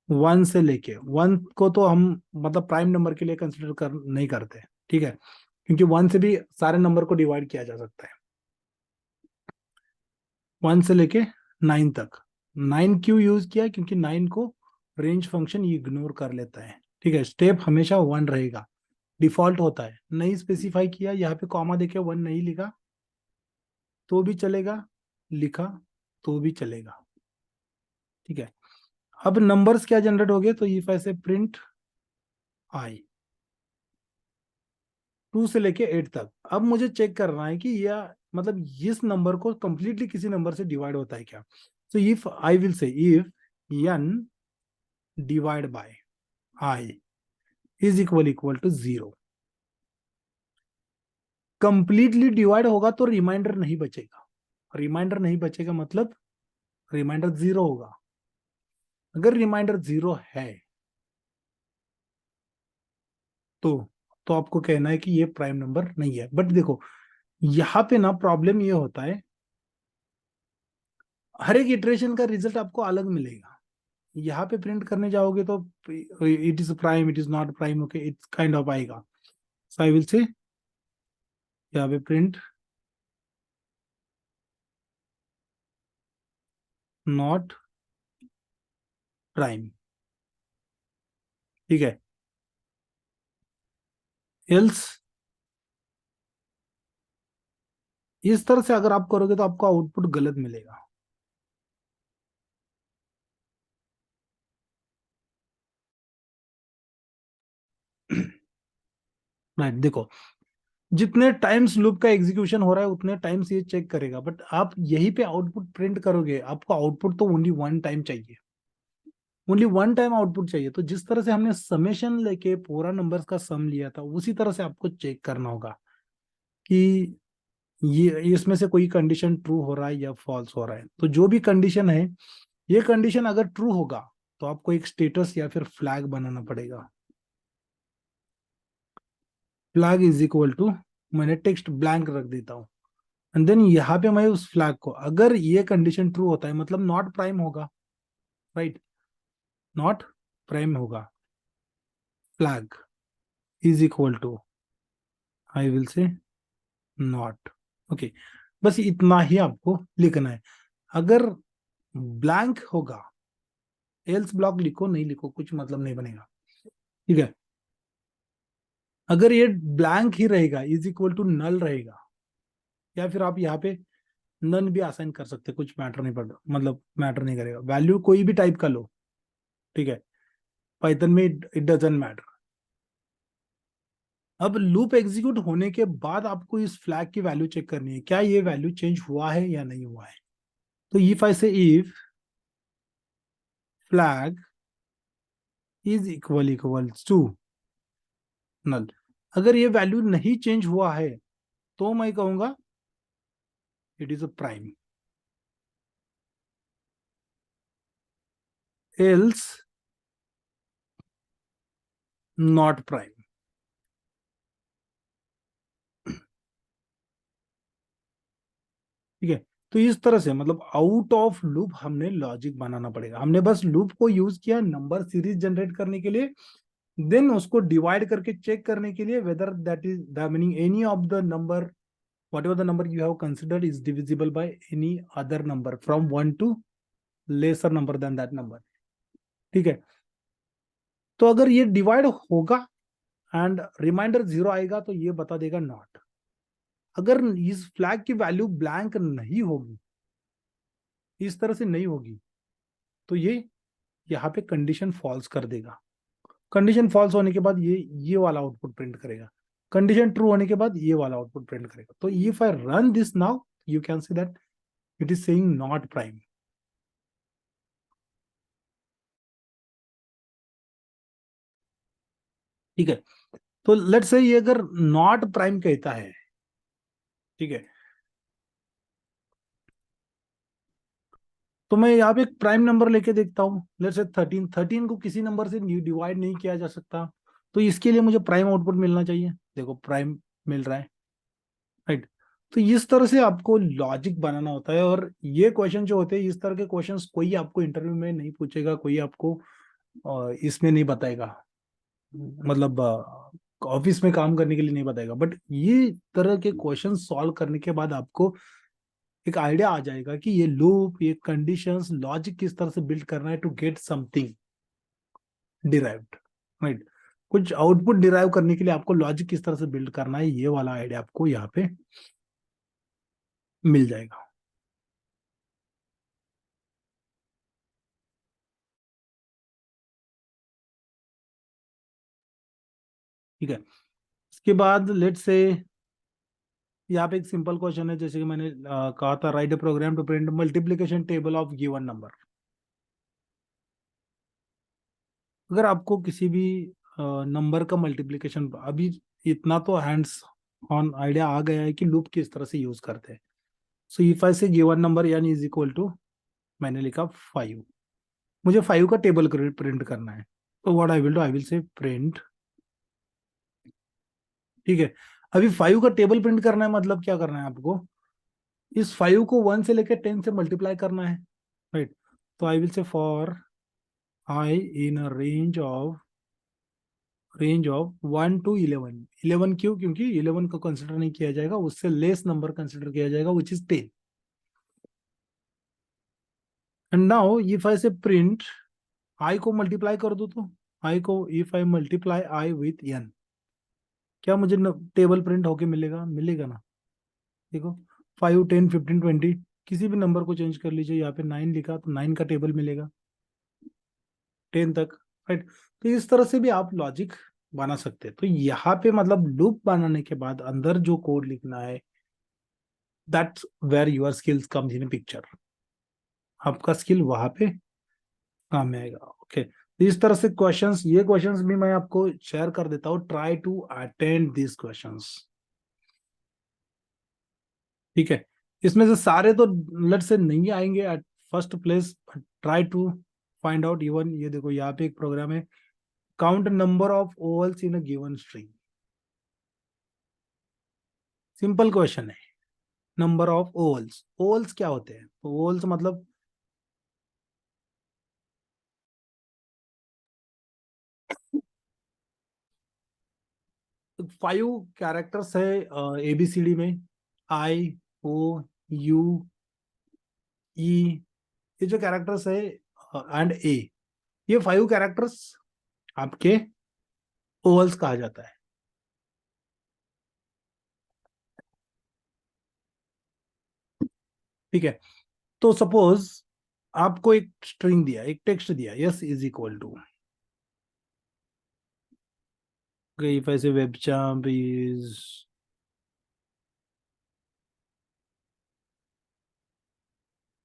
S1: 1 से लेके 1 को तो हम मतलब प्राइम नंबर के लिए कंसिडर कर नहीं करते, ठीक है, क्योंकि 1 से भी सारे नंबर को डिवाइड किया जा सकता है। 1 से लेके 9 तक, 9 क्यों यूज किया, क्योंकि 9 को रेंज फंक्शन इग्नोर कर लेता है, ठीक है। स्टेप हमेशा 1 रहेगा, डिफॉल्ट होता है, नहीं स्पेसिफाई किया, यहाँ पे कॉमा देके 1 नहीं लिखा तो भी चलेगा, लिखा तो भी चलेगा, ठीक है। अब नंबर्स क्या जनरेट हो गए, तो इफ ऐसे प्रिंट आई 2 से लेके 8 तक, अब मुझे चेक करना है कि यह मतलब इस नंबर को कंप्लीटली किसी नंबर से डिवाइड होता है क्या। So if I will say if n divide by i is equal to 0, completely divide होगा तो रिमाइंडर नहीं बचेगा, रिमाइंडर नहीं बचेगा मतलब रिमाइंडर 0 होगा। अगर रिमाइंडर 0 है तो तो आपको कहना है कि ये प्राइम नंबर नहीं है। बट देखो यहाँ पे ना प्रॉब्लम ये होता है, हर एक इटरेशन का रिजल्ट आपको अलग मिलेगा। यहाँ पे प्रिंट करने जाओगे तो it is prime, it is not prime, okay, it's kind of आएगा। सो आई विल से यहाँ पे प्रिंट नॉट प्राइम, ठीक है, एल्स। इस तरह से अगर आप करोगे तो आपको आउटपुट गलत मिलेगा। राइट, देखो जितने टाइम्स लूप का एग्जीक्यूशन हो रहा है उतने टाइम्स ये चेक करेगा, बट आप यहीं पे आउटपुट प्रिंट करोगे, आपको आउटपुट तो ओनली 1 टाइम चाहिए, ओनली 1 टाइम आउटपुट चाहिए। तो जिस तरह से हमने समेशन लेके पूरा नंबर्स का सम लिया था, उसी तरह से आपको चेक करना होगा कि ये इसमें से कोई कंडीशन ट्रू हो रहा है या फॉल्स हो रहा है। तो जो भी कंडीशन है, ये कंडीशन अगर ट्रू होगा तो आपको एक स्टेटस या फिर फ्लैग बनाना पड़ेगा। फ्लैग इज इक्वल टू, मैंने टेक्स्ट ब्लैंक रख देता हूँ, एंड देन यहाँ पे मैं उस फ्लैग को, अगर ये कंडीशन ट्रू होता है मतलब नॉट प्राइम होगा, राइट, नॉट प्राइम होगा, flag is equal to, I will say not, okay. बस इतना ही आपको लिखना है। अगर ब्लैंक होगा, एल्स ब्लॉक लिखो नहीं लिखो कुछ मतलब नहीं बनेगा, ठीक है। अगर ये ब्लैंक ही रहेगा, इज इक्वल टू नल रहेगा, या फिर आप यहाँ पे नन भी असाइन कर सकते, कुछ मैटर नहीं पड़ता, मतलब मैटर नहीं करेगा, वैल्यू कोई भी टाइप का लो, ठीक है। पाइथन में इट डजंट मैटर। अब लूप एग्जीक्यूट होने के बाद आपको इस फ्लैग की वैल्यू चेक करनी है, क्या ये वैल्यू चेंज हुआ है या नहीं हुआ है। तो if I say if flag is equals to null, अगर ये वैल्यू नहीं चेंज हुआ है तो मैं कहूंगा it is a prime, else not prime. ठीक है, तो इस तरह से मतलब आउट ऑफ लूप हमने लॉजिक बनाना पड़ेगा। हमने बस लूप को यूज किया नंबर सीरीज जनरेट करने के लिए, देन उसको डिवाइड करके चेक करने के लिए whether that is the meaning any of the number whatever the number you have considered is divisible by any other number from 1 to lesser number than that number। ठीक है, तो अगर ये डिवाइड होगा एंड रिमाइंडर जीरो आएगा तो ये बता देगा नॉट। अगर इस फ्लैग की वैल्यू ब्लैंक नहीं होगी, इस तरह से नहीं होगी, तो ये यहाँ पे कंडीशन फॉल्स कर देगा। कंडीशन फॉल्स होने के बाद ये वाला आउटपुट प्रिंट करेगा, कंडीशन ट्रू होने के बाद ये वाला आउटपुट प्रिंट करेगा। तो if I run this now you can see that it is saying not prime. ठीक है, तो लेट्स से ये अगर नॉट प्राइम कहता है, ठीक है, तो मैं यहाँ पे एक प्राइम नंबर लेके देखता हूँ। लेट्स से 13, 13 को किसी नंबर से डिवाइड नहीं किया जा सकता, तो इसके लिए मुझे प्राइम आउटपुट मिलना चाहिए। देखो प्राइम मिल रहा है, राइट। तो इस तरह से आपको लॉजिक बनाना होता है, और ये क्वेश्चन जो होते हैं इस तरह के क्वेश्चंस कोई आपको इंटरव्यू में नहीं पूछेगा, कोई आपको इसमें नहीं बताएगा, मतलब ऑफिस में काम करने के लिए नहीं बताएगा। बट ये तरह के क्वेश्चन सॉल्व करने के बाद आपको एक आइडिया आ जाएगा कि ये लूप, ये कंडीशंस, लॉजिक किस तरह से बिल्ड करना है to get something derived, right. कुछ आउटपुट डिराइव करने के लिए आपको लॉजिक किस तरह से बिल्ड करना है, ये वाला आइडिया आपको यहाँ पे मिल जाएगा। ठीक है, इसके बाद लेट से यहाँ पे एक सिंपल क्वेश्चन है, जैसे कि मैंने कहा था right a program to print multiplication table of given number. अगर आपको किसी भी नंबर का मल्टीप्लिकेशन, अभी इतना तो हैंड्स ऑन आइडिया आ गया है कि लूप किस तरह से यूज करते हैं। सो इफ आई से गिवन नंबर यानी इज इक्वल टू, मैंने लिखा 5, मुझे 5 का टेबल प्रिंट करना है। तो what I will do, I will say print. ठीक है, अभी 5 का टेबल प्रिंट करना है, मतलब क्या करना है आपको, इस 5 को 1 से लेकर 10 से मल्टीप्लाई करना है, राइट। तो आई विल से for I in a range of 1 to 11। 11 क्यों, क्योंकि 11 को कंसिडर नहीं किया जाएगा, उससे लेस नंबर कंसिडर किया जाएगा which is 10। And now if I से प्रिंट आई को मल्टीप्लाई कर दो, तो आई को if I multiply I with an, क्या मुझे टेबल प्रिंट होके मिलेगा, मिलेगा ना। देखो 5, 10, 15, 20 किसी भी नंबर को चेंज कर लीजिए, यहाँ पे 9 लिखा तो 9 का टेबल मिलेगा 10 तक, राइट। तो इस तरह से भी आप लॉजिक बना सकते हैं। तो यहाँ पे मतलब लूप बनाने के बाद अंदर जो कोड लिखना है, that's where your skills comes in picture. आपका स्किल वहां पे काम में आएगा। ओके, तो इस तरह से क्वेश्चंस, ये क्वेश्चंस भी मैं आपको शेयर कर देता हूँ, try to attend this questions. ठीक है, इसमें से सारे तो लेट से नहीं आएंगे at first place, try to find out even. ये देखो यहाँ पे एक प्रोग्राम है, count number of vowels in a given string. Simple question है, नंबर ऑफ ओवल्स। ओवल्स क्या होते हैं, तो ओवल्स मतलब 5 कैरेक्टर्स है एबीसीडी में, आई, ओ, यू, ई, ये जो कैरेक्टर्स है एंड ए, ये 5 कैरेक्टर्स आपके ओवल्स कहा जाता है। ठीक है, तो सपोज आपको एक स्ट्रिंग दिया, एक टेक्स्ट दिया, yes is equal to, if I say webchamp is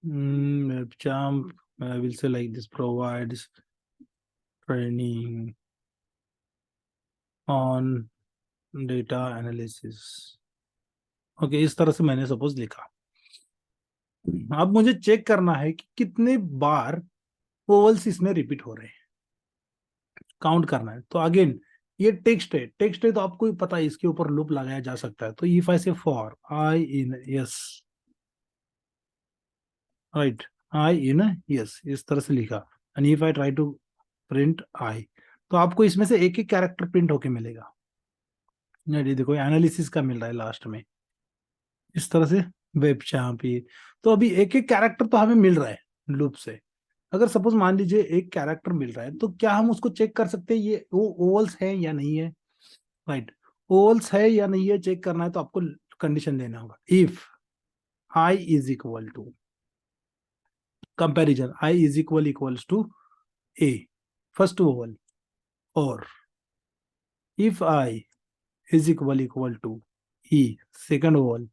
S1: webchamp, I will say like this, provides training on data analysis. Okay, इस तरह से मैंने सपोज लिखा। अब मुझे चेक करना है कि कितने बार ओवल्स इसमें रिपीट हो रहे हैं, काउंट करना है। तो अगेन ये टेक्स्ट है तो आपको ही पता है इसके ऊपर लूप लगाया जा सकता है। तो if I say for I in yes, right, I in yes, इस तरह से लिखा। And if I try to print I, तो आपको इसमें से एक एक कैरेक्टर प्रिंट होके मिलेगा। ये देखो एनालिसिस का मिल रहा है लास्ट में, इस तरह से वेब चाम्प ये। तो अभी एक एक कैरेक्टर तो हमें मिल रहा है लूप से। अगर सपोज मान लीजिए एक कैरेक्टर मिल रहा है, तो क्या हम उसको चेक कर सकते हैं ये वो ओवल्स है या नहीं है, राइट। ओवल्स है या नहीं है चेक करना है तो आपको कंडीशन देना होगा। If I is equal to, comparison, I is equals to A, first vowel, और if I is equal to E, second vowel,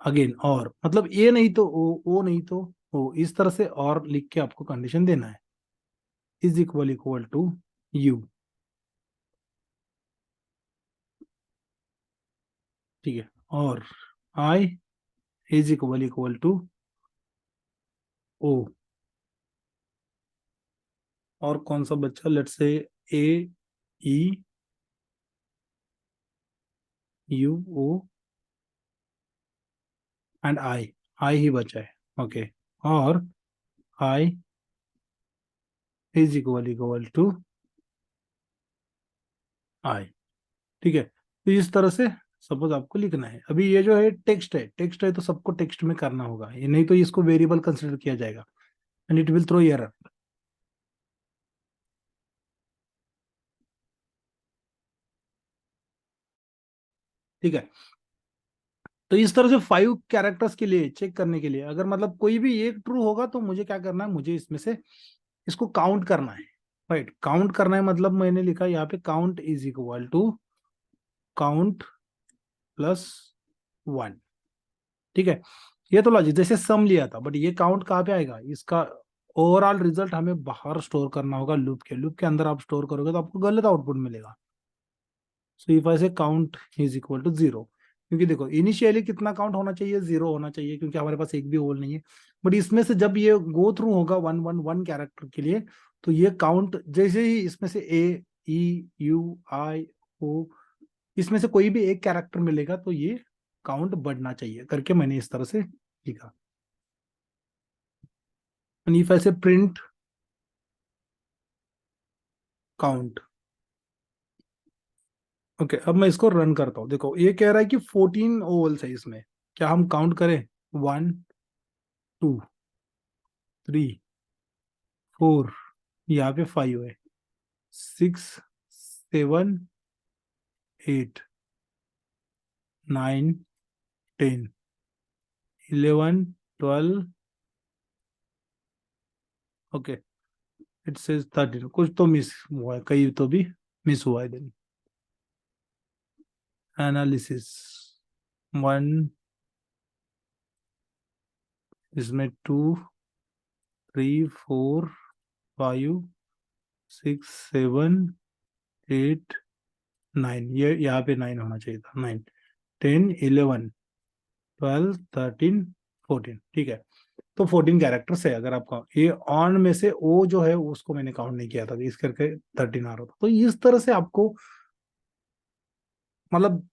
S1: again और, मतलब ए नहीं तो ओ नहीं तो ओ, इस तरह से और लिख के आपको कंडीशन देना है। इज इक्वल टू यू, ठीक है, और आई इज इक्वल टू ओ, और कौन सा बच्चा, let's say A E U O and I ही बचा है, ओके। और आई इज इक्वल टू आई, ठीक है। तो इस तरह से सपोज आपको लिखना है। अभी ये जो है टेक्स्ट है तो सबको टेक्स्ट में करना होगा, ये नहीं तो इसको वेरिएबल कंसिडर किया जाएगा and it will throw error, ठीक है। तो इस तरह से 5 कैरेक्टर्स के लिए चेक करने के लिए, अगर मतलब कोई भी एक ट्रू होगा तो मुझे क्या करना है, मुझे इसमें से इसको काउंट करना है, राइट। काउंट करना है मतलब मैंने लिखा यहाँ पे count is equal to count plus 1, ठीक है। ये तो लॉजिक जैसे सम लिया था, बट ये काउंट कहाँ पे आएगा, इसका ओवरऑल रिजल्ट हमें बाहर स्टोर करना होगा लूप के अंदर आप स्टोर करोगे तो आपको गलत आउटपुट मिलेगा। सो इफ आई से काउंट इज इक्वल टू 0, क्योंकि देखो इनिशियली कितना काउंट होना चाहिए, 0 होना चाहिए, क्योंकि हमारे पास एक भी होल नहीं है। बट इसमें से जब ये गो थ्रू होगा वन कैरेक्टर के लिए, तो ये काउंट जैसे ही इसमें से ए ई यू आई ओ, इसमें से कोई भी एक कैरेक्टर मिलेगा तो ये काउंट बढ़ना चाहिए करके मैंने इस तरह से लिखा। एंड इफ आई से प्रिंट काउंट, ओके, अब मैं इसको रन करता हूँ। देखो ये कह रहा है कि 14 ओवल्स है इसमें, क्या हम काउंट करें, 1 2 3 4, यहाँ पे 5 है, 6 7 8 9 10 11 12, ओके, इट सेज 13, कुछ तो मिस हुआ है, कई तो भी मिस हुआ है। देन एनालिसिस 1, इसमें 2 3 4 5 6 7 8 9, ये यहाँ पे 9 होना चाहिए था, 9 10 11 12 13 14, ठीक है। तो 14 कैरेक्टर्स है। अगर आपका ये ऑन में से ओ जो है उसको मैंने काउंट नहीं किया था, तो इस करके 13 आ रहा था। तो इस तरह से आपको मतलब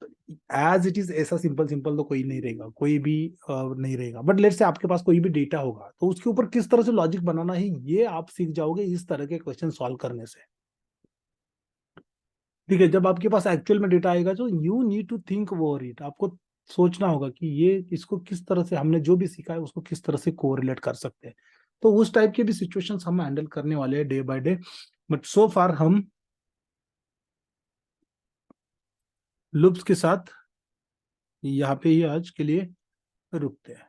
S1: एज इट इज ऐसा सिंपल सिंपल तो कोई नहीं रहेगा, कोई भी नहीं रहेगा। बट लेट्स से आपके पास कोई भी डेटा होगा तो उसके ऊपर किस तरह से लॉजिक बनाना है ये आप सीख जाओगे इस तरह के क्वेश्चन सॉल्व करने से, ठीक है। जब आपके पास एक्चुअल में डेटा आएगा तो you need to think over it, आपको सोचना होगा कि ये इसको किस तरह से हमने जो भी सीखा है उसको किस तरह से कोरिलेट कर सकते हैं। तो उस टाइप के भी सिचुएशंस हम हैंडल करने वाले हैं day by day. But so far हम लूप्स के साथ यहाँ पे ही आज के लिए रुकते हैं।